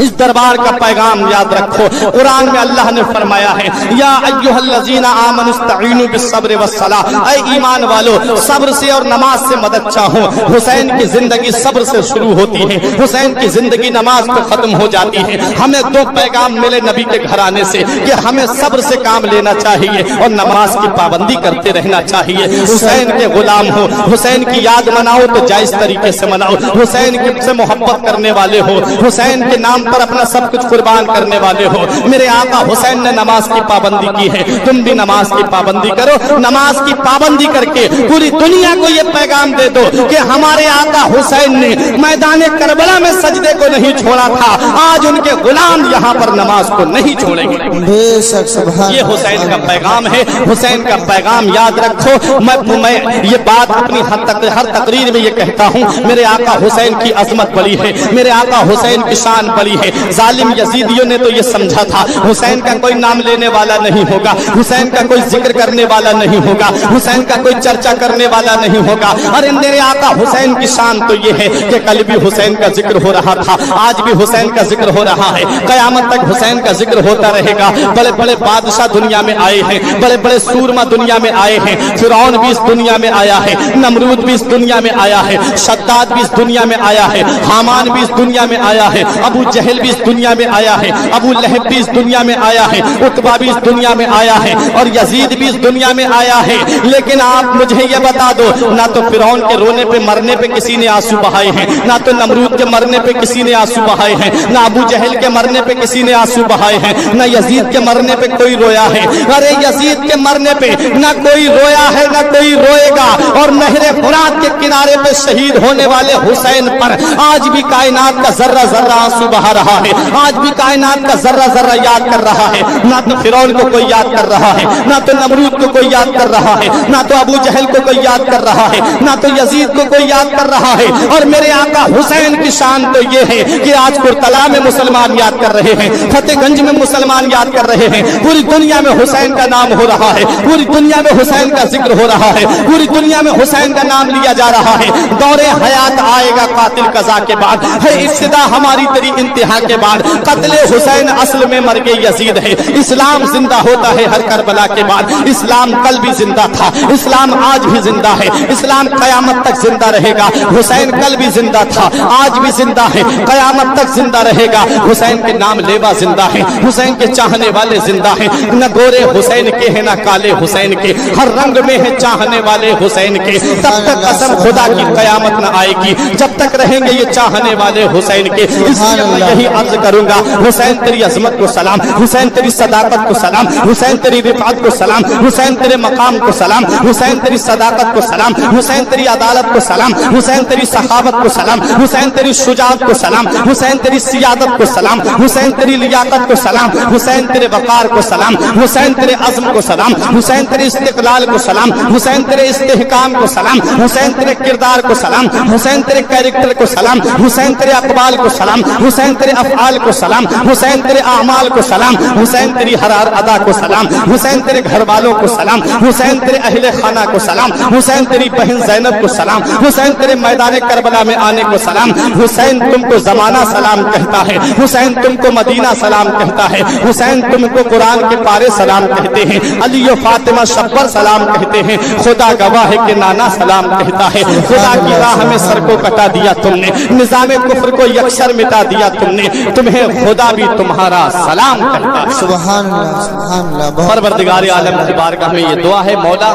اس دربار کا پیغام یاد رکھو، قرآن میں اللہ نے فرمایا ہے یا ایھا الذین آمنوا استعینوا بالصبر والصلاۃ، اے ایمان والو صبر سے اور نماز سے مدد چاہو۔ حسین کی زندگی صبر سے شروع ہوتی ہے، حسین کی زندگی نماز پہ ختم ہو جاتی ہے۔ ہمیں دو پیغام ملے نبی کے گھرانے سے کہ ہمیں صبر سے کام لینا چاہیے اور نماز کی پابندی کرتے رہنا چاہیے۔ حسین کے غلام ہو، حسین کی یاد مناؤ تو جائز طریقے سے مناؤ، حسین سے محبت کرنے والے ہو، حسین کے نام پر اپنا سب کچھ قربان کرنے والے ہو۔ میرے آقا حسین نے نماز کی پابندی کی ہے، تم بھی نماز کی پابندی کرو۔ نماز کی پابندی کر کے پوری دنیا کو یہ پیغام دے دو کہ ہمارے آقا حسین نے میدان کربلا میں سجدے کو نہیں چھوڑا تھا، آج ان کے غلام یہاں پر نماز کو نہیں چھوڑیں گے۔ بے شک سبحان یہ حسین کا پیغام ہے، حسین کا پیغام یاد رکھو۔ میں یہ بات اپنی ہر تقریر میں یہ کہتا ہوں، میرے آقا حسین کی عظمت بڑی ہے، میرے آقا حسین کی شان بڑی ہے۔ ظالم یزیدیوں نے تو یہ سمجھا تھا حسین کا کوئی نام لینے والا نہیں ہوگا، حسین کا کوئی ذکر کرنے والا نہیں ہوگا، حسین کا کوئی چرچا کرنے والا نہیں ہوگا۔ ارے میرے آقا حسین کی شان تو یہ ہے کہ کل بھی حسین کا ذکر ہو رہا تھا، آج بھی حسین کا ذکر ہو رہا ہے، قیامت تک حسین کا ذکر ہوتا رہے گا۔ بڑے بڑے بادشاہ دنیا میں آئے ہیں، بڑے بڑے سورما دنیا میں آئے ہیں، فرعون بھی اس دنیا میں آیا ہے، نمرود بھی اس دنیا میں آیا ہے، شداد بھی اس دنیا میں آیا ہے، حامان بھی اس دنیا میں آیا ہے، ابو جہل بھی اس دنیا میں آیا ہے، ابو لہب بھی اس دنیا میں آیا ہے، عتبہ بھی اس دنیا میں آیا ہے، اور یزید بھی اس دنیا میں آیا ہے۔ لیکن آپ مجھے یہ بتا دو، نہ تو فرعون کے رونے پہ مرنے پہ کسی نے آنسو بہائے ہیں، نہ تو نمرود کے مرنے پہ کسی نے آنسو بہائے ہیں، نہ ابو جہل کے مرنے پہ کسی نے آنسو بہائے ہیں، نہ یزید کے مرنے پہ کوئی رویا ہے۔ ارے یزید کے مرنے پہ نہ کوئی رویا ہے نہ کوئی روئے گا، اور نہر فرات کے کنارے پہ شہید ہونے والے حسین پر آج بھی کائنات کا ذرہ ذرہ آنسو بہا رہا ہے، آج بھی کائنات کا ذرہ ذرہ یاد کر رہا ہے۔ نہ تو فرعون کو کوئی یاد کر رہا ہے، نہ تو نمرود کو کوئی یاد کر رہا ہے، نہ تو ابو جہل کو کوئی یاد کر رہا ہے، نہ تو یزید کو کوئی یاد کر رہا ہے۔ اور میرے آقا حسین کی شان تو یہ ہے کہ آج کرتلا میں مسلمان یاد کر رہے ہیں، فتح گنج میں مسلمان یاد کر رہے ہیں، پوری دنیا میں حسین کا نام ہو رہا ہے، پوری دنیا میں حسین کا ذکر ہو رہا ہے، پوری دنیا میں حسین کا نام لیا جا رہا ہے۔ دور حیات آئے گا قاتل قضا کے بعد، ہے ابتدا ہماری تیری انتہا کے بعد۔ قتل حسین اصل میں مرگ یزید ہے، اسلام زندہ ہوتا ہے ہر کربلا کے بعد۔ اسلام کل بھی زندہ تھا، اسلام آج بھی زندہ ہے، اسلام قیامت تک زندہ رہے گا۔ حسین کل بھی زندہ تھا، آج بھی زندہ ہے، قیامت تک زندہ رہے گا۔ حسین کے نام لیوا زندہ ہے، حسین کے چاہنے والے زندہ ہیں، نہ گورے حسین کے ہیں نہ کالے حسین کے، ہر رنگ میں ہے چاہنے والے حسین کے۔ تب تک قسم خدا کی قیامت نہ آئے گی جب تک رہیں گے یہ چاہنے والے حسین کے۔ اس لیے میں یہی عرض کروں گا، حسین تیری عظمت کو سلام، حسین تیری صداقت کو سلام، حسین تیری رفعت کو سلام، حسین تیرے مقام کو سلام، حسین تیری صداقت کو سلام، حسین تیری عدالت کو سلام، حسین تیری سخاوت کو سلام، حسین تیری شجاعت کو سلام، حسین تیری سیادت کو سلام، حسین تیری لیاقت کو سلام، حسین تیرے وقار کو سلام، حسین تیرے عزم کو سلام، حسین تیرے استقلال کو سلام، حسین تیرے استحکام کو سلام، حسین تیرے کردار کو سلام، حسین تیرے کیریکٹر کو سلام، حسین تیرے اقوال کو سلام، حسین تیرے افعال کو سلام، حسین تیرے اعمال کو سلام، حسین تیری ہر ادا کو سلام، حسین تیرے گھر والوں کو سلام، حسین تیرے اہل خانہ کو سلام، حسین تیری بہن زینب کو سلام، حسین تیرے میدان کربلا میں آنے کو سلام۔ حسین تم کو زمانہ سلام کہتا ہے، حسین تم کو مدینہ سلام کہتا ہے، حسین تم کو قرآن کے پارے سلام کہتے ہیں، علی و فاطمہ شبر سلام کہتے ہیں، خدا گواہ ہے کہ نانا سلام کہتا ہے۔ خدا کی راہ میں سر کو کٹا دیا تم نے، نظام کفر کو یکسر مٹا دیا تم نے، تمہیں خدا بھی تمہارا سلام کہتا ہے۔ سبحان اللہ سبحان اللہ۔ پروردگار عالم کی بارگاہ میں یہ دعا ہے، مولا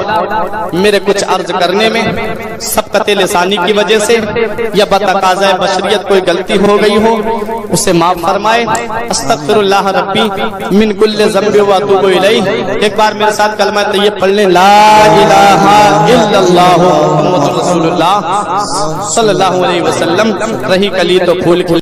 میرے کچھ عرض کرنے میں سبقت لسانی کی وجہ سے یا بتقاضۂ بشریت کوئی غلطی ہو گئی ہو اسے معاف فرمائے. استغفر اللہ ربی من کل ذنب و اتوب الیہ. ایک بار میرے ساتھ کلمہ طیب پڑھ لیں. لا الہ الا اللہ محمد رسول اللہ صلی اللہ علیہ وسلم. رہی کلی تو پھول کھل